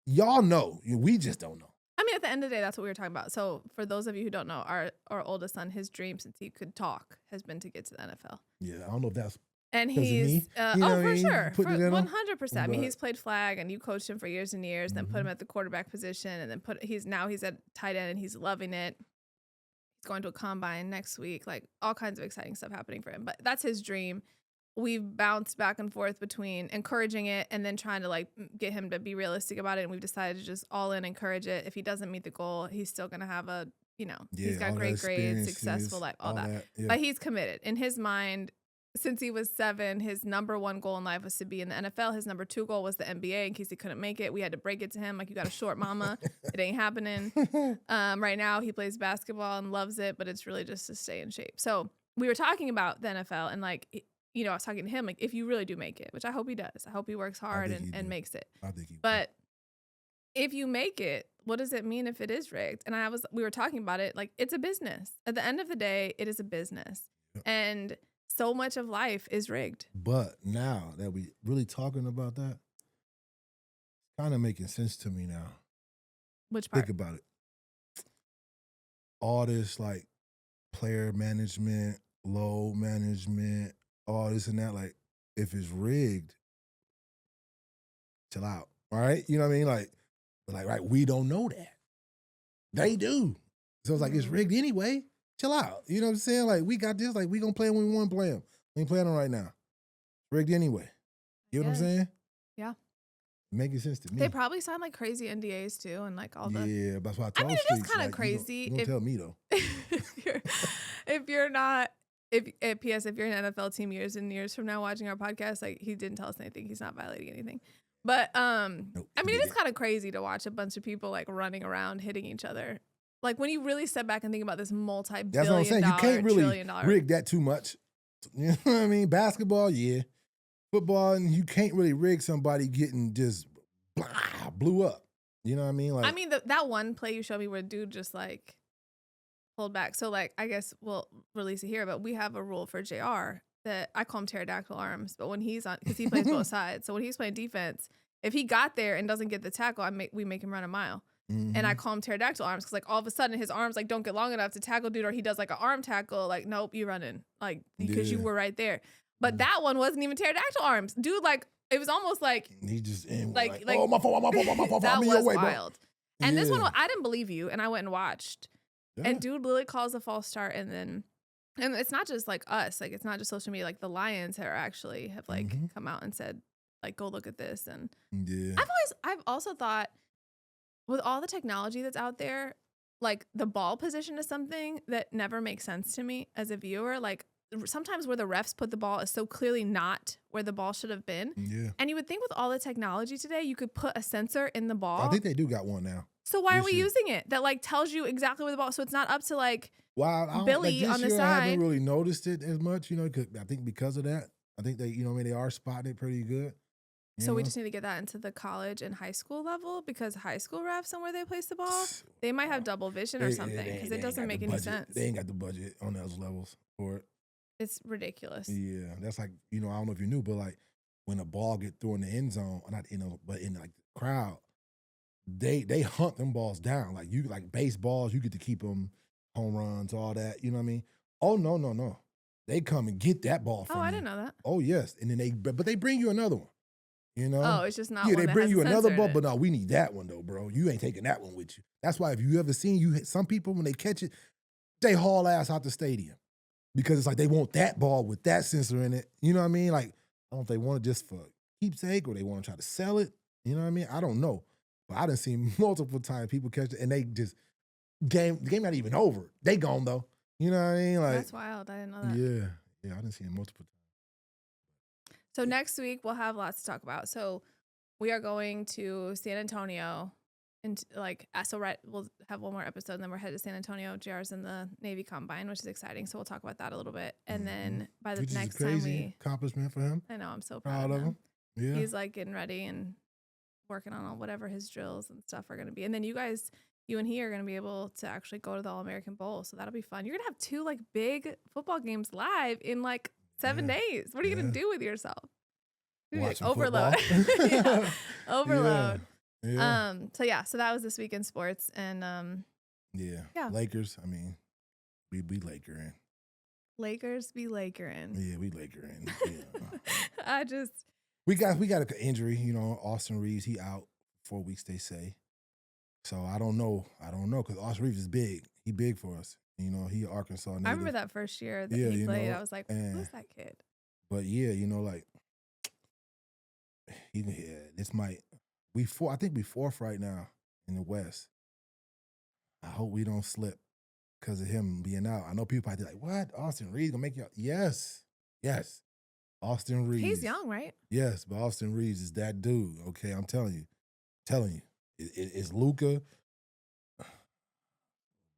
S2: y'all know. We just don't know.
S1: I mean, at the end of the day, that's what we were talking about. So for those of you who don't know, our oldest son, his dream since he could talk has been to get to the NFL.
S2: Yeah, I don't know if that's
S1: And
S2: because of me.
S1: he's
S2: You know what I
S1: for
S2: mean?
S1: sure,
S2: Putting
S1: for
S2: it in him.
S1: 100%. I mean, he's
S2: But
S1: played flag, and you coached him for years and years. Then put him
S2: mhm.
S1: at the quarterback position, and then he's at tight end, and he's loving it. He's going to a combine next week. Like all kinds of exciting stuff happening for him. But that's his dream. We've bounced back and forth between encouraging it and then trying to like get him to be realistic about it. And we've decided to just all in encourage it. If he doesn't meet the goal, he's still gonna have he's
S2: Yeah,
S1: got
S2: all that
S1: great grades, successful
S2: experiences,
S1: life, all
S2: all
S1: that.
S2: that. Yeah.
S1: But he's committed. In his mind, since he was 7, his number 1 goal in life was to be in the NFL. His number 2 goal was the NBA. In case he couldn't make it, we had to break it to him. Like, you got a short mama. It ain't happening. Right now, he plays basketball and loves it, but it's really just to stay in shape. So we were talking about the NFL and like, I was talking to him, like, if you really do make it, which I hope he does. I hope he works
S2: I
S1: hard
S2: think he
S1: and
S2: do.
S1: makes it.
S2: I think he will.
S1: But if you make it, what does it mean if it is rigged? And we were talking about it, like, it's a business. At the end of the day, it is a business.
S2: Yep.
S1: And so much of life is rigged.
S2: But now that we really talking about that, it's kind of making sense to me now.
S1: Which part?
S2: Think about it. All this like player management, load management, all this and that, like if it's rigged, chill out. All right? You know what I mean? Like, right, we don't know that. They do. So it's like it's rigged anyway. Chill out. You know what I'm saying? Like, we got this, like we gonna play them when we want to play them. We ain't playing them right now. Rigged anyway. You know what I'm saying?
S1: Yeah.
S2: Making sense to me.
S1: They probably sign like crazy NDAs too, and like all the.
S2: Yeah, that's why I
S1: I
S2: told
S1: mean, it is
S2: Streets,
S1: kind of
S2: like,
S1: crazy.
S2: You don't tell me though.
S1: if you're not, if you're an NFL team years and years from now watching our podcast, like he didn't tell us anything. He's not violating anything. But
S2: Nope,
S1: I mean,
S2: he
S1: it is
S2: didn't.
S1: kind of crazy to watch a bunch of people like running around hitting each other. Like when you really step back and think about this multi-billion
S2: That's what I'm saying. You can't really
S1: $1 trillion
S2: rig that too much. You know what I mean? Basketball, yeah. Football, and you can't really rig somebody getting just blew up. You know what I mean? Like,
S1: I mean, that one play you showed me where dude just like pulled back. So like, I guess we'll release it here, but we have a rule for JR that I call him pterodactyl arms. But when he's on, because he plays both sides. So when he's playing defense, if he got there and doesn't get the tackle, we make him run a mile. And I call him pterodactyl arms because like all of a sudden his arms like don't get long enough to tackle dude, or he does like an arm tackle. Like, nope, you running, like, because you were right there. But that one wasn't even pterodactyl arms, dude. Like, it was almost like
S2: he just
S1: like
S2: oh, my fault.
S1: that
S2: I'm in
S1: was
S2: your way,
S1: wild.
S2: Bro.
S1: And this one, I didn't believe you, and I went and watched.
S2: Yeah.
S1: And dude literally calls a false start, and it's not just like us, like it's not just social media. Like the Lions have like come out and said, like, go look at this. And
S2: yeah.
S1: I've also thought, with all the technology that's out there, like the ball position is something that never makes sense to me as a viewer. Like sometimes where the refs put the ball is so clearly not where the ball should have been.
S2: Yeah.
S1: And you would think with all the technology today, you could put a sensor in the ball.
S2: I think they do got one now.
S1: So why are we using it? That like tells you exactly where the ball. So it's not up to like Billy on the side.
S2: I haven't really noticed it as much, I think because of that. I think they, they are spotting it pretty good.
S1: So we just need to get that into the college and high school level, because high school refs and where they place the ball, they might have double vision or something, because it doesn't make any sense.
S2: They ain't got the budget on those levels for it.
S1: It's ridiculous.
S2: Yeah, that's like, I don't know if you knew, but like when a ball get through in the end zone, or not but in like the crowd, they hunt them balls down. Like baseballs, you get to keep them, home runs, all that. You know what I mean? Oh no, they come and get that ball from you.
S1: I didn't know that.
S2: Oh yes, and then but they bring you another one.
S1: Oh, it's just not.
S2: Yeah,
S1: one
S2: they
S1: that
S2: bring
S1: has
S2: you
S1: a
S2: another
S1: sensor
S2: ball,
S1: in it.
S2: but no, we need that one though, bro. You ain't taking that one with you. That's why if you ever seen some people when they catch it, they haul ass out the stadium because it's like they want that ball with that sensor in it. You know what I mean? Like, I don't know if they want it just for keepsake or they want to try to sell it. You know what I mean? I don't know, but I done seen multiple times people catch it and they just the game not even over. They gone though. You know what I mean? Like,
S1: that's wild. I didn't know that.
S2: Yeah, I done seen it multiple times.
S1: So next week we'll have lots to talk about. So we are going to San Antonio, and we'll have one more episode, and then we're headed to San Antonio. JR's in the Navy Combine, which is exciting. So we'll talk about that a little bit, and then by the next time
S2: accomplishment for him.
S1: I know, I'm so proud of him.
S2: Yeah,
S1: he's like getting ready and working on whatever his drills and stuff are going to be. And then you and he are going to be able to actually go to the All-American Bowl, so that'll be fun. You're gonna have 2 like big football games live in like 7 days. What are you gonna do with yourself?
S2: Watch
S1: overload. Overload.
S2: Yeah.
S1: So that was this week in sports, and
S2: yeah. Lakers. I mean, we Laker in.
S1: Lakers be Lakerin'.
S2: Yeah, we Laker in. Yeah.
S1: I just
S2: We got an injury, Austin Reeves, he out 4 weeks, they say. So I don't know. Because Austin Reeves is big. He big for us. He Arkansas native.
S1: I remember that first year that
S2: Yeah,
S1: he played. I was like, who's that kid?
S2: But yeah, like this might I think we fourth right now in the West. I hope we don't slip because of him being out. I know people probably like, what? Austin Reeves gonna make you out? Yes. Austin Reeves.
S1: He's young, right?
S2: Yes, but Austin Reeves is that dude. Okay, I'm telling you. It's Luka,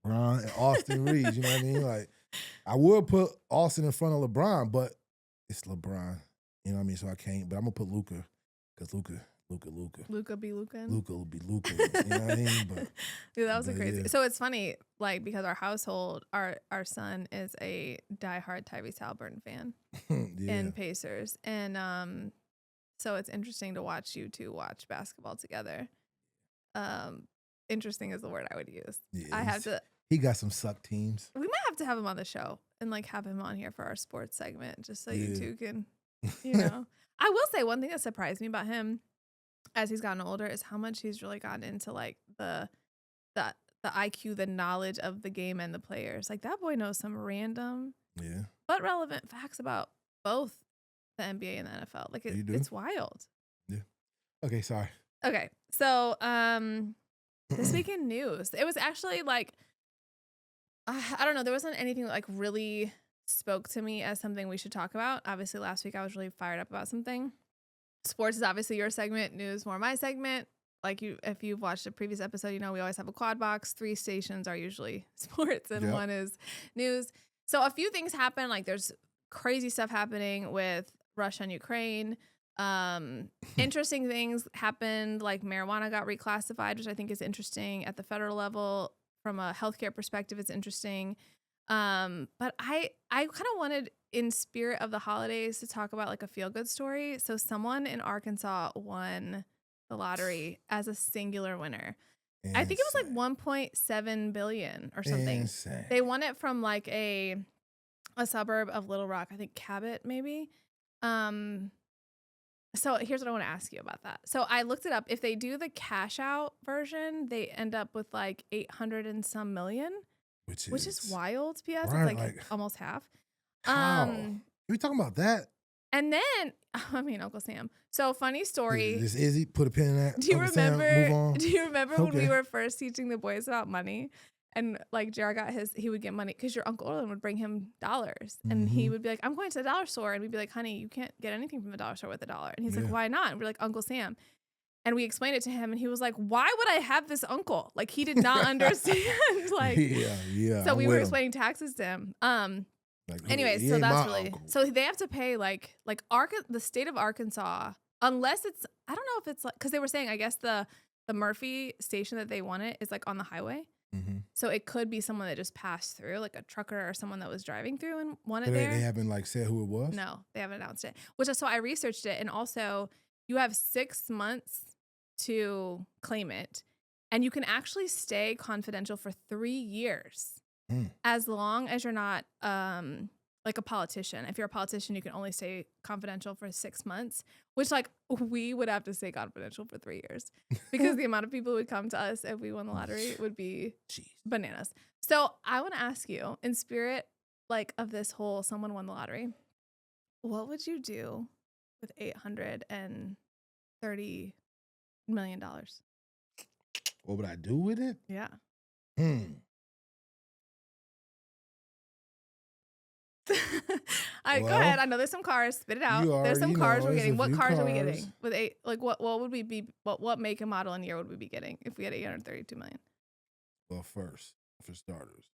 S2: LeBron, and Austin Reeves. You know what I mean? Like, I would put Austin in front of LeBron, but it's LeBron. You know what I mean? So I can't. But I'm gonna put Luka because Luka.
S1: Luka be Luka.
S2: Luka will be Luka. You know what I mean? But
S1: dude, that was a crazy.
S2: Yeah.
S1: So it's funny, like because our household, our son is a diehard Tyrese Halliburton fan and Pacers, and so it's interesting to watch you two watch basketball together. Interesting is the word I would use.
S2: Yeah, he got some suck teams.
S1: We might have to have him on the show and like have him on here for our sports segment, just so you two can, I will say one thing that surprised me about him as he's gotten older is how much he's really gotten into like the IQ, the knowledge of the game and the players. Like that boy knows some random, but relevant facts about both the NBA and the NFL. Like it's wild.
S2: Yeah. Okay. Sorry.
S1: Okay. So, this week in news, it was actually like, I don't know. There wasn't anything that like really spoke to me as something we should talk about. Obviously last week I was really fired up about something. Sports is obviously your segment, news more my segment. Like if you've watched a previous episode, we always have a quad box. 3 stations are usually sports and one is news. So a few things happen. Like there's crazy stuff happening with Russia and Ukraine. Interesting things happened. Like marijuana got reclassified, which I think is interesting at the federal level. From a healthcare perspective, it's interesting. But I kind of wanted, in spirit of the holidays, to talk about like a feel-good story. So someone in Arkansas won the lottery as a singular winner. Insane. I think it was like 1.7 billion or something. Insane. They won it from like a suburb of Little Rock, I think Cabot maybe. So here's what I want to ask you about that. So I looked it up. If they do the cash out version, they end up with like 800 and some million. Which is wild, PS. Right, it's like almost half.
S2: How? We talking about that?
S1: And then, Uncle Sam. So funny story.
S2: This Izzy, put a pin in that.
S1: Do you remember when we were first teaching the boys about money? And like Jared he would get money because your Uncle Orlin would bring him dollars. And he would be like, I'm going to the dollar store. And we'd be like, honey, you can't get anything from the dollar store with $1. And he's like, why not? And we're like, Uncle Sam. And we explained it to him, and he was like, why would I have this uncle? Like, he did not understand. Like, So we were explaining taxes to him. Anyways, so that's really, uncle. So they have to pay like the state of Arkansas, unless it's, I don't know if it's like, because they were saying, I guess the Murphy station that they want it is like on the highway. So it could be someone that just passed through, like a trucker or someone that was driving through and wanted there.
S2: They haven't like said who it was?
S1: No, they haven't announced it. So I researched it, and also you have 6 months to claim it, and you can actually stay confidential for 3 years as long as you're not like a politician. If you're a politician, you can only stay confidential for 6 months, which like we would have to stay confidential for 3 years because the amount of people who would come to us if we won the lottery would be bananas. So I want to ask you, in spirit like of this whole someone won the lottery, what would you do with $830 million?
S2: What would I do with it?
S1: Yeah. Go ahead. I know there's some cars. Spit it out. There's some cars we're getting. What cars are we getting? With what would we be? What make and model and year would we be getting if we had 832 million?
S2: Well, first, for starters,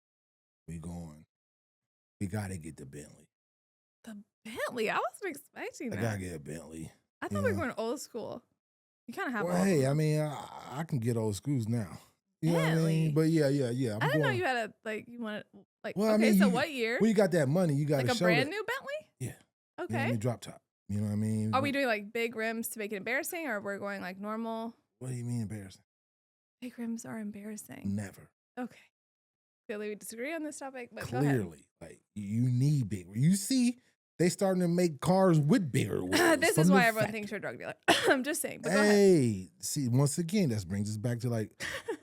S2: we gotta get the Bentley.
S1: The Bentley? I wasn't expecting that.
S2: I gotta get a Bentley.
S1: I thought we were going old school. You kind of have.
S2: Well, hey, I mean, I can get old schools now. You know what I mean? But yeah.
S1: I didn't know you had you wanted
S2: well,
S1: okay,
S2: I mean,
S1: so what year?
S2: When you got that money, you got to show
S1: like a brand new Bentley?
S2: Yeah.
S1: Okay.
S2: You know what I mean? Drop top. You know what I mean?
S1: Are we doing like big rims to make it embarrassing, or we're going like normal?
S2: What do you mean embarrassing?
S1: Big rims are embarrassing.
S2: Never.
S1: Okay. Clearly, we disagree on this topic, but go ahead.
S2: Clearly, like you need big. You see, they starting to make cars with bigger wheels.
S1: This
S2: from
S1: is
S2: the
S1: why everyone
S2: factory.
S1: thinks you're a drug dealer. I'm just saying, but go ahead.
S2: Hey, see, once again, that brings us back to like,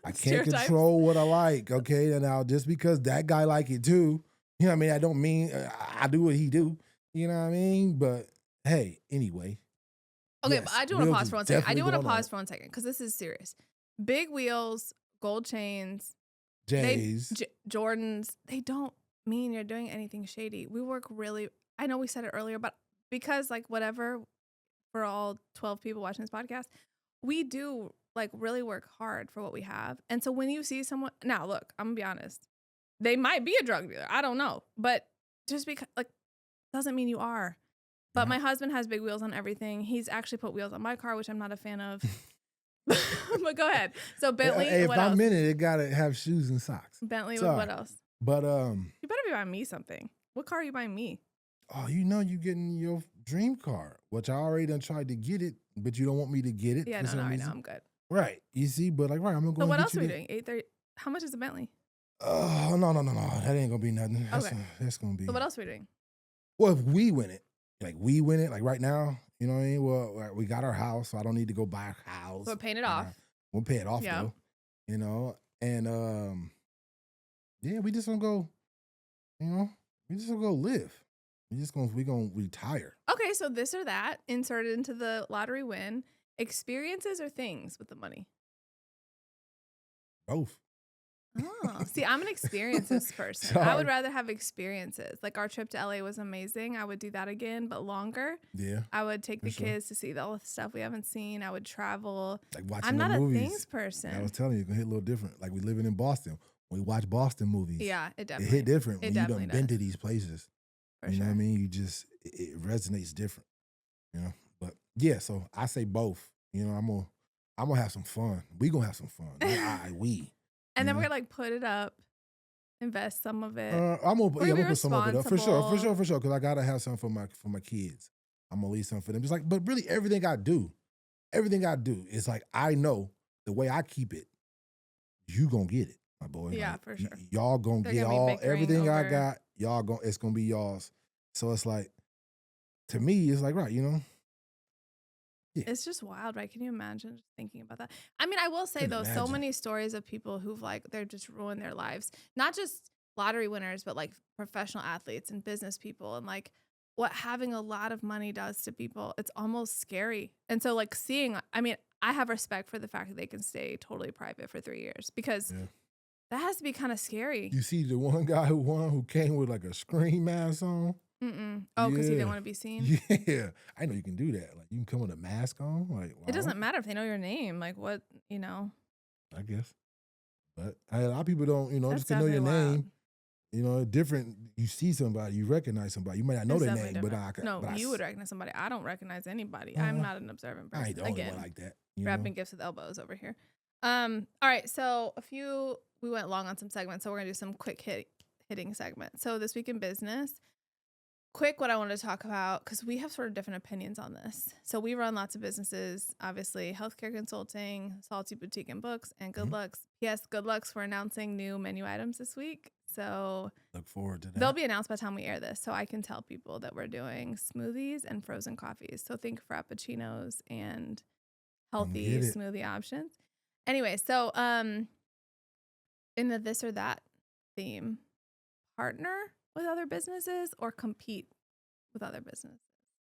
S2: I can't
S1: Stereotypes.
S2: control what I like. Okay, and now just because that guy like it too, you know what I mean? I don't mean I do what he do. You know what I mean? But hey, anyway.
S1: Okay, but
S2: Yes,
S1: I do want to
S2: wheels
S1: pause
S2: is
S1: for 1 second. I do
S2: definitely
S1: want to
S2: going
S1: pause
S2: up.
S1: for 1 second because this is serious. Big wheels, gold chains,
S2: Jays.
S1: Jordans, they don't mean you're doing anything shady. We work really, I know we said it earlier, but because like whatever, for all 12 people watching this podcast, we do like really work hard for what we have. And so when you see someone, now look, I'm gonna be honest, they might be a drug dealer. I don't know, but just because like doesn't mean you are. But my husband has big wheels on everything. He's actually put wheels on my car, which I'm not a fan of. But go ahead. So Bentley,
S2: Hey,
S1: what
S2: if
S1: else?
S2: I'm in it gotta have shoes and socks.
S1: Bentley with
S2: Sorry.
S1: what else?
S2: But
S1: You better be buying me something. What car are you buying me?
S2: oh, you know you getting your dream car, which I already done tried to get it, but you don't want me to get it.
S1: Yeah,
S2: for
S1: no,
S2: some
S1: right
S2: reason.
S1: now I'm good.
S2: Right. You see, but like, right, I'm gonna go
S1: So
S2: and
S1: what
S2: get
S1: else
S2: you
S1: are we
S2: that.
S1: doing? 830. How much is the Bentley?
S2: Oh, no. That ain't gonna be nothing.
S1: Okay.
S2: That's gonna be.
S1: So what else are we doing?
S2: Well, if we win it, like right now, you know what I mean? Well, we got our house, so I don't need to go buy a house.
S1: So we're paying it off.
S2: We'll pay it off
S1: Yeah.
S2: though. You know, and yeah, we just gonna go, you know, we just gonna go live. We gonna retire.
S1: Okay, so this or that inserted into the lottery win. Experiences or things with the money?
S2: Both.
S1: Oh, see, I'm an experiences person. I would rather have experiences. Like our trip to LA was amazing. I would do that again, but longer.
S2: Yeah.
S1: I would take the
S2: sure.
S1: kids to see all the stuff we haven't seen. I would travel.
S2: Like watching
S1: I'm
S2: the
S1: not
S2: movies.
S1: a things person.
S2: I was telling you, it's gonna hit a little different. Like we living in Boston. When we watch Boston movies.
S1: Yeah, it
S2: It
S1: definitely.
S2: hit different
S1: It
S2: when you
S1: definitely
S2: done been
S1: does.
S2: to these places.
S1: For
S2: You
S1: sure.
S2: know what I mean? You just it resonates different. You know? But yeah, so I say both. You know, I'm gonna have some fun. We gonna have some fun. Not we.
S1: And then
S2: you
S1: we're
S2: know?
S1: gonna like put it up, invest some of it.
S2: I'm gonna
S1: We're gonna be
S2: put some of it up for sure,
S1: responsible.
S2: because I gotta have something for my kids. I'm gonna leave something for them. Just like, but really everything I do is like I know the way I keep it, you gonna get it, my boy.
S1: Yeah,
S2: Like,
S1: for sure.
S2: y'all gonna
S1: They're
S2: get
S1: gonna be
S2: all
S1: bickering
S2: everything I
S1: over-
S2: got. It's gonna be y'all's. So it's like, to me, it's like right, you know.
S1: It's just wild, right? Can you imagine just thinking about that? I mean, I will say
S2: Can
S1: though, so
S2: imagine.
S1: many stories of people who've like they're just ruined their lives. Not just lottery winners, but like professional athletes and business people and like what having a lot of money does to people. It's almost scary. And so like seeing, I mean, I have respect for the fact that they can stay totally private for 3 years because
S2: Yeah.
S1: that has to be kind of scary.
S2: You see the one guy who won who came with like a screen mask on.
S1: Oh, because he
S2: Yeah.
S1: didn't want to be seen.
S2: Yeah, I know you can do that. Like you can come with a mask on. Like
S1: It doesn't matter if they know your name. Like what, you know.
S2: I guess. But a lot of people don't, you know,
S1: That's
S2: just to know your
S1: definitely wild.
S2: name. You know, different. You see somebody, you recognize somebody. You might not know
S1: It's
S2: their
S1: definitely
S2: name, but
S1: different. No,
S2: but
S1: you would recognize somebody. I don't recognize anybody. I'm not an observant person.
S2: I ain't the only
S1: Again,
S2: one like that. You
S1: wrapping
S2: know?
S1: gifts with elbows over here. All right, so we went long on some segments, so we're gonna do some quick hitting segments. So this week in business, quick, what I wanted to talk about because we have sort of different opinions on this. So we run lots of businesses, obviously healthcare consulting, Salty Boutique and Books, and Good Lucks. Yes, Good Lucks for announcing new menu items this week. So
S2: Look forward to that.
S1: they'll be announced by the time we air this, so I can tell people that we're doing smoothies and frozen coffees. So think frappuccinos and healthy
S2: get it.
S1: smoothie options. Anyway, so in the this or that theme, partner with other businesses or compete with other businesses?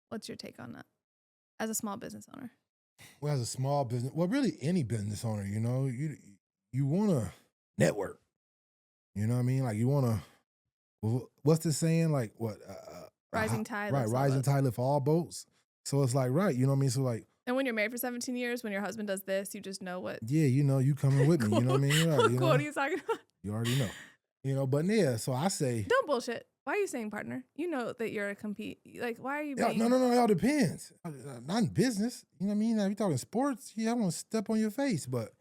S1: What's your take on that as a small business owner?
S2: Well, as a small business, well, really any business owner, you know, you want to network. You know what I mean? Like you want to. What's the saying? Like what?
S1: Rising tide.
S2: Right,
S1: lifts all
S2: rising
S1: boats.
S2: tide lift all boats. So it's like right, you know what I mean? So like.
S1: And when you're married for 17 years, when your husband does this, you just know what.
S2: Yeah, you know, you coming with me. You know what I mean? Right,
S1: What
S2: you
S1: quote are
S2: know?
S1: you talking about?
S2: You already know. You know, but yeah, so I say.
S1: Don't bullshit. Why are you saying partner? You know that you're a compete. Like, why are you being...
S2: No, it all depends. Not in business. You know what I mean? Now, if you're talking sports, yeah, I want to step on your face, but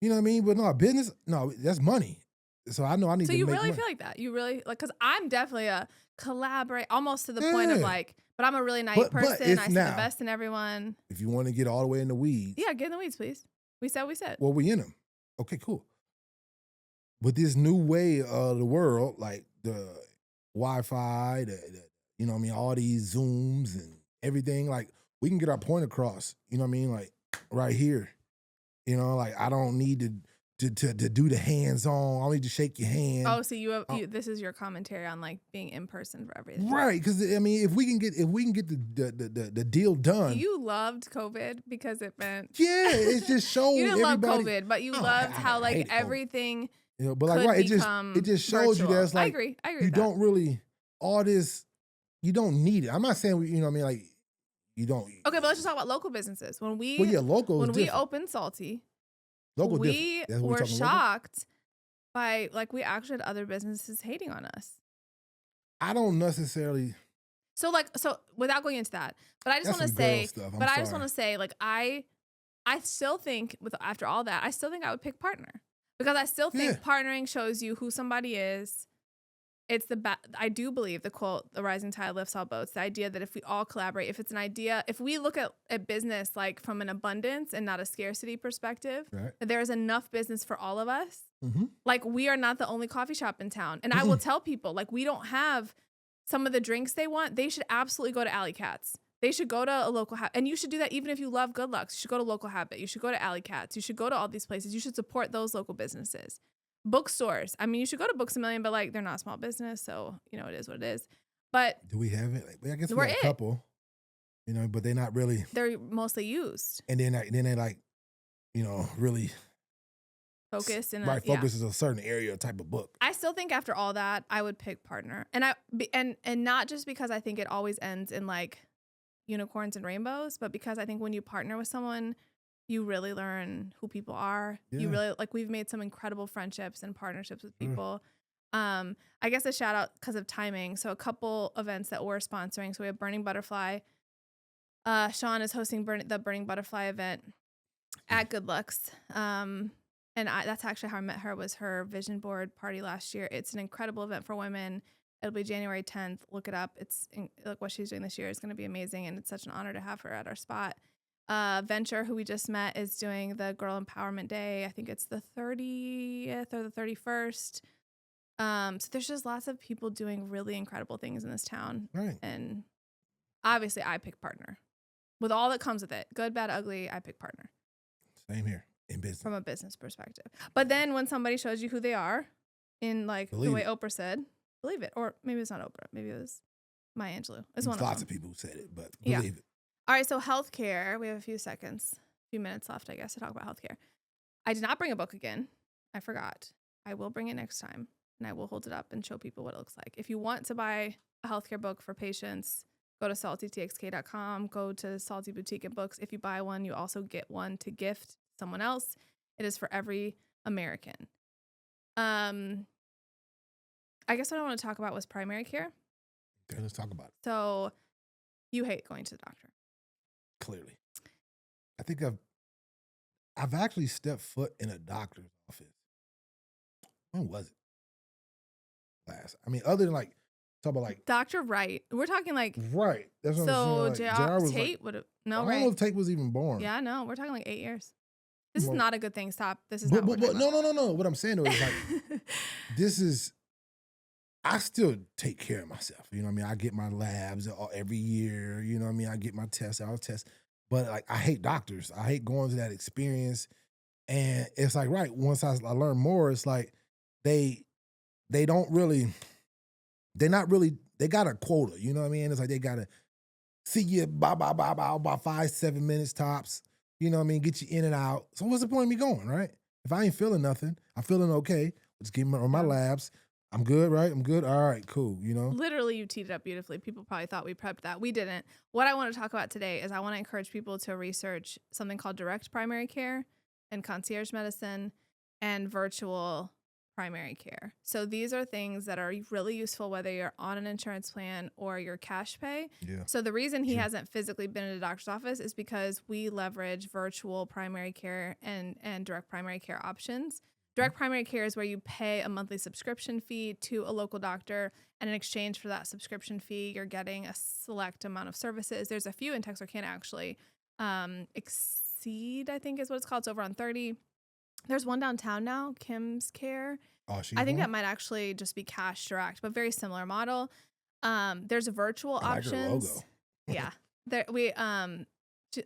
S2: you know what I mean? But no, business, no, that's money. So I know I need
S1: So
S2: to
S1: you
S2: make
S1: really
S2: money.
S1: feel like that? You really, like, because I'm definitely a collaborate, almost to the point of
S2: Yeah.
S1: like, but I'm a really naive
S2: But
S1: person.
S2: it's
S1: I see
S2: now.
S1: the best in everyone.
S2: If you want to get all the way in the weeds,
S1: Yeah, get in the weeds, please. We said.
S2: well, we in them. Okay, cool. with this new way of the world, like the Wi-Fi, you know what I mean, all these Zooms and everything, like we can get our point across, you know what I mean, like right here. You know, like I don't need to do the hands on. I don't need to shake your hand.
S1: Oh, so this is your commentary on like being in person for everything.
S2: Right, because I mean, if we can get the deal done,
S1: You loved COVID because it meant
S2: yeah, it just showed
S1: you didn't love
S2: everybody.
S1: COVID, but you
S2: Oh,
S1: loved
S2: I
S1: how like
S2: hated COVID.
S1: everything
S2: You know, but like
S1: could
S2: right,
S1: become
S2: it just shows you that
S1: virtual.
S2: it's like
S1: I agree
S2: you
S1: with that.
S2: don't really all this. You don't need it. I'm not saying you know what I mean, like you don't.
S1: Okay, but let's just talk about local businesses. When we
S2: Well, yeah, local is
S1: when we
S2: different.
S1: opened Salty,
S2: Local
S1: we
S2: different. That's what
S1: were
S2: talking local?
S1: shocked by like we actually had other businesses hating on us.
S2: I don't necessarily.
S1: So without going into that, but I just
S2: That's
S1: want to
S2: some girl
S1: say,
S2: stuff.
S1: but I
S2: I'm
S1: just want to say, like I still think after all that, I still think I would pick partner because I still think partnering shows you who somebody is. It's I do believe the quote, "The rising tide lifts all boats." The idea that if we all collaborate, if it's an idea, if we look at business like from an abundance and not a scarcity perspective,
S2: Right.
S1: that there is enough business for all of us.
S2: Mm-hmm.
S1: Like we are not the only coffee shop in town. And I will tell people, like we don't have some of the drinks they want. They should absolutely go to Alley Cats. They should go to a local and you should do that even if you love Good Lucks. You should go to Local Habit. You should go to Alley Cats. You should go to all these places. You should support those local businesses. Bookstores. I mean, you should go to Books A Million, but like they're not a small business, so you know it is what it is. But
S2: do we have it? Like, I guess we
S1: we're
S2: got a couple, you know, but they're not really.
S1: They're mostly used.
S2: And then they like, you know, really
S1: focus in
S2: focus is a certain area type of book.
S1: I still think after all that, I would pick partner, and not just because I think it always ends in like unicorns and rainbows, but because I think when you partner with someone, you really learn who people are. Yeah. You really like we've made some incredible friendships and partnerships with people. I guess a shout out because of timing. So a couple events that we're sponsoring. So we have Burning Butterfly. Sean is hosting the Burning Butterfly event at Good Lucks. And that's actually how I met her, was her vision board party last year. It's an incredible event for women. It'll be January 10th. Look it up. Look what she's doing this year is going to be amazing. And it's such an honor to have her at our spot. Venture, who we just met, is doing the Girl Empowerment Day. I think it's the 30th or the 31st. So there's just lots of people doing really incredible things in this town.
S2: Right.
S1: And obviously I pick partner. With all that comes with it. Good, bad, ugly, I pick partner.
S2: Same here in business.
S1: From a business perspective. But then when somebody shows you who they are, in like the way Oprah said, believe it. Or maybe it's not Oprah. Maybe it was Maya Angelou. It's one
S2: lots of people who said it, but believe it.
S1: All right, so healthcare. We have a few minutes left, I guess, to talk about healthcare. I did not bring a book again. I forgot. I will bring it next time, and I will hold it up and show people what it looks like. If you want to buy a healthcare book for patients, go to saltytxk.com, go to Salty Boutique and Books. If you buy one, you also get one to gift someone else. It is for every American. I guess what I want to talk about was primary care.
S2: Okay, let's talk about it.
S1: So you hate going to the doctor.
S2: Clearly. I think I've actually stepped foot in a doctor's office. When was it? Last. I mean, other than like talk about like
S1: Dr. Wright. We're talking like
S2: right. That's what I'm saying.
S1: Like, Tate would have
S2: I don't know if Tate was even born.
S1: Yeah, no, we're talking like 8 years. This is not a good thing. Stop. This is
S2: no. What I'm saying though is like this is. I still take care of myself. You know what I mean? I get my labs every year. You know what I mean? I get my tests. I'll test. But like, I hate doctors. I hate going to that experience. And it's like, right, once I learn more, it's like they got a quota. You know what I mean? It's like they got to see you about 5-7 minutes tops. You know what I mean? Get you in and out. So what's the point of me going, right? If I ain't feeling nothing, I'm feeling okay. Let's get my labs. I'm good, right? I'm good. All right, cool. You know,
S1: literally, you teed it up beautifully. People probably thought we prepped that. We didn't. What I want to talk about today is I want to encourage people to research something called direct primary care and concierge medicine and virtual primary care. So these are things that are really useful whether you're on an insurance plan or you're cash pay.
S2: Yeah.
S1: So the reason he hasn't physically been in a doctor's office is because we leverage virtual primary care and direct primary care options. Direct primary care is where you pay a monthly subscription fee to a local doctor, and in exchange for that subscription fee, you're getting a select amount of services. There's a few in Texarkana actually. Exceed, I think is what it's called. It's over on 30. There's one downtown now, Kim's Care.
S2: Oh, she's
S1: I think
S2: one?
S1: that might actually just be cash direct, but very similar model. There's virtual
S2: I like her
S1: options.
S2: logo.
S1: Yeah. There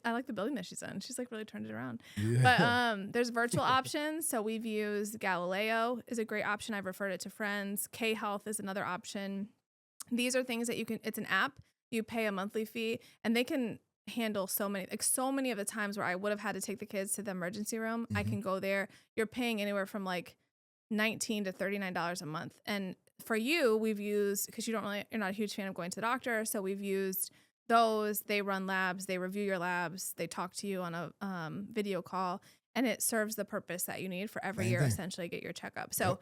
S1: I like the building that she's in. She's like really turned it around. But
S2: Yeah.
S1: there's virtual options. So we've used Galileo is a great option. I've referred it to friends. K Health is another option. These are things that it's an app. You pay a monthly fee and they can handle so many of the times where I would have had to take the kids to the emergency room. I
S2: Mhm.
S1: can go there. You're paying anywhere from like $19 to $39 a month. And for you, we've used, because you're not a huge fan of going to the doctor. So we've used those. They run labs, they review your labs, they talk to you on a video call, and it serves the purpose that you need for every
S2: Same
S1: year,
S2: thing.
S1: essentially get your checkup.
S2: Yep.
S1: So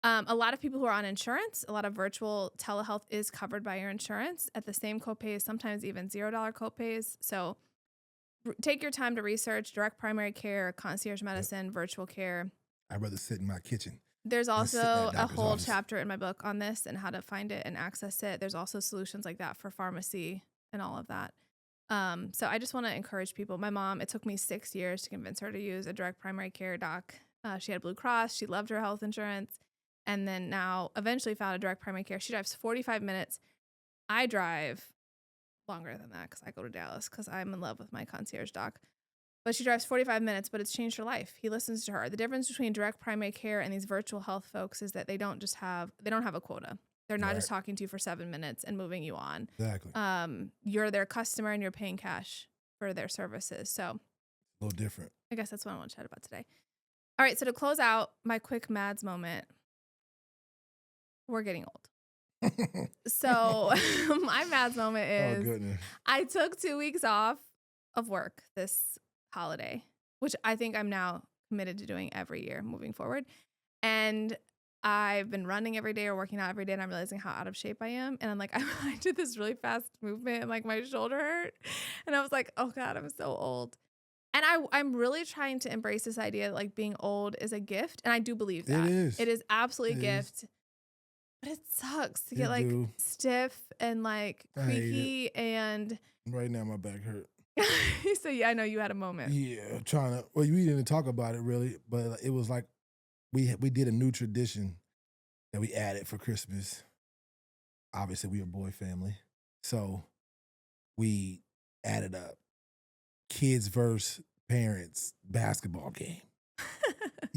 S1: a lot of people who are on insurance, a lot of virtual telehealth is covered by your insurance at the same copays, sometimes even $0 copays. So take your time to research direct primary care, concierge
S2: Yep.
S1: medicine, virtual care.
S2: I'd rather sit in my kitchen
S1: There's
S2: than sit in
S1: also
S2: that
S1: a
S2: doctor's
S1: whole
S2: office.
S1: chapter in my book on this and how to find it and access it. There's also solutions like that for pharmacy and all of that. So I just want to encourage people. My mom, it took me 6 years to convince her to use a direct primary care doc. She had Blue Cross. She loved her health insurance. And then now eventually found a direct primary care. She drives 45 minutes. I drive longer than that because I go to Dallas because I'm in love with my concierge doc. But she drives 45 minutes, but it's changed her life. He listens to her. The difference between direct primary care and these virtual health folks is that they don't have a quota. They're not
S2: Right.
S1: just talking to you for 7 minutes and moving you on.
S2: Exactly.
S1: You're their customer and you're paying cash for their services. So
S2: A little different.
S1: I guess that's what I want to chat about today. All right. So to close out my quick Mads moment, we're getting old. So my Mads moment
S2: Oh,
S1: is
S2: goodness.
S1: I took 2 weeks off of work this holiday, which I think I'm now committed to doing every year moving forward. And I've been running every day or working out every day, and I'm realizing how out of shape I am. And I'm like, I did this really fast movement, and like my shoulder hurt. And I was like, oh God, I'm so old. And I'm really trying to embrace this idea that like being old is a gift. And I do believe
S2: It
S1: that.
S2: is.
S1: It is absolutely a
S2: It is.
S1: gift. But it sucks to get
S2: It
S1: like
S2: do.
S1: stiff and like
S2: I hate it.
S1: creaky and
S2: Right now, my back hurt.
S1: so yeah, I know you had a moment.
S2: Yeah, well, we didn't talk about it really, but it was like we did a new tradition that we added for Christmas. Obviously, we a boy family, so we added a kids versus parents basketball game.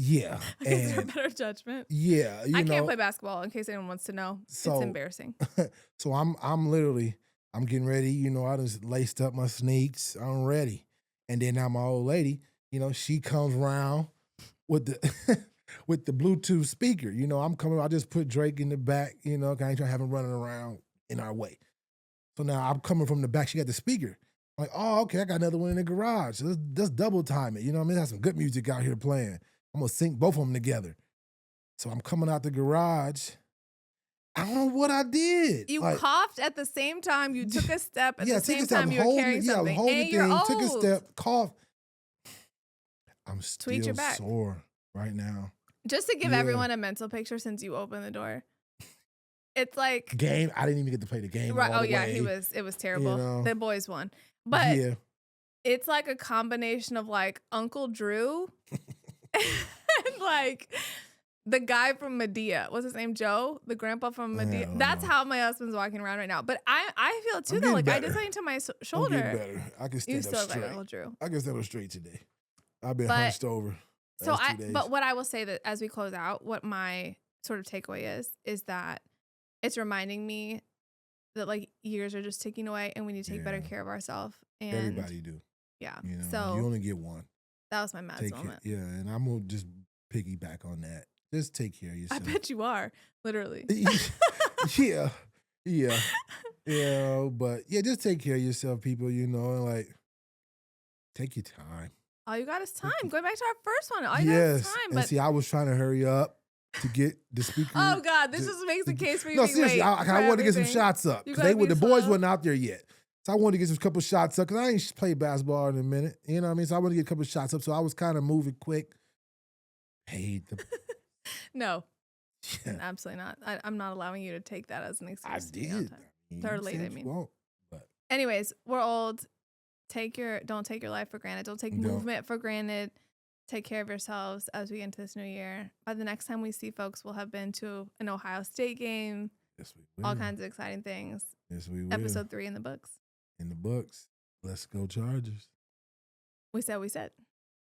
S2: Yeah,
S1: Is there
S2: and
S1: better judgment?
S2: yeah,
S1: I can't play basketball in case anyone wants to know. It's
S2: so
S1: embarrassing.
S2: so I'm getting ready. I just laced up my sneaks. I'm ready, and then now my old lady, she comes around with the with the Bluetooth speaker. I'm coming. I just put Drake in the back. 'Cause I ain't trying to have him running around in our way. So now I'm coming from the back. She got the speaker. I'm like, oh, okay, I got another one in the garage. So let's double time it. You know what I mean? There's some good music out here playing. I'm gonna sync both of them together. So I'm coming out the garage. I don't know what I did.
S1: You
S2: Like,
S1: coughed at the same time. You took a step at
S2: yeah,
S1: the
S2: take a
S1: same
S2: step.
S1: time you were carrying
S2: I was
S1: something.
S2: holding
S1: And
S2: the
S1: you're
S2: thing,
S1: old.
S2: took a step, cough. I'm
S1: Tweet your
S2: still
S1: back.
S2: sore right now.
S1: Just to give
S2: Yeah.
S1: everyone a mental picture since you opened the door. It's like
S2: Game. I didn't even get to play the game
S1: right.
S2: all
S1: Oh
S2: the
S1: yeah,
S2: way.
S1: it was terrible. The boys won. But
S2: Yeah.
S1: it's like a combination of like Uncle Drew and like the guy from Medea. What's his name? Joe? The grandpa from Medea.
S2: don't
S1: That's
S2: know.
S1: how my husband's walking around right now. But I feel it too
S2: I'm
S1: though.
S2: getting
S1: Like I did
S2: better.
S1: something to my
S2: I'm getting
S1: shoulder.
S2: better. I can
S1: You
S2: stand
S1: still
S2: up
S1: look like
S2: straight.
S1: Uncle Drew.
S2: I can stand up straight today. I've been
S1: But
S2: hunched over.
S1: so
S2: last 2 days.
S1: but what I will say that as we close out, what my sort of takeaway is that it's reminding me that like years are just ticking away and we need to take better
S2: Yeah.
S1: care of ourselves. And
S2: Everybody do.
S1: yeah.
S2: You
S1: So
S2: only get one.
S1: that was my mad
S2: Take care.
S1: moment.
S2: Yeah, and I'm gonna just piggyback on that. Just take care of
S1: I
S2: yourself.
S1: bet you are, literally.
S2: yeah. But yeah, just take care of yourself, people, and like take your time.
S1: All you got is time. Going back to our first one. All you got is time.
S2: And
S1: But
S2: see, I was trying to hurry up to get the speaker.
S1: oh God, this
S2: to-
S1: just makes the case for you.
S2: No,
S1: being
S2: seriously,
S1: late
S2: I
S1: for
S2: wanted to get some
S1: everything.
S2: shots up
S1: You
S2: because
S1: gotta be
S2: the boys
S1: slow.
S2: wasn't out there yet. So I wanted to get some couple shots up because I ain't played basketball in a minute. You know what I mean? So I wanted to get a couple shots up. So I was kind of moving quick. Paid the
S1: No,
S2: yeah,
S1: absolutely not. I'm not allowing you to take that as an excuse.
S2: I
S1: to be on
S2: did.
S1: time.
S2: You
S1: They're late,
S2: said
S1: I
S2: you
S1: mean.
S2: won't, but
S1: Anyways, we're old. Don't take your life for granted. Don't take
S2: Don't.
S1: movement for granted. Take care of yourselves as we get into this new year. By the next time we see folks, we'll have been to an Ohio State game,
S2: Yes, we
S1: all
S2: will.
S1: kinds of exciting things.
S2: Yes, we will.
S1: Episode 3 in the books.
S2: In the books. Let's go Chargers.
S1: We said.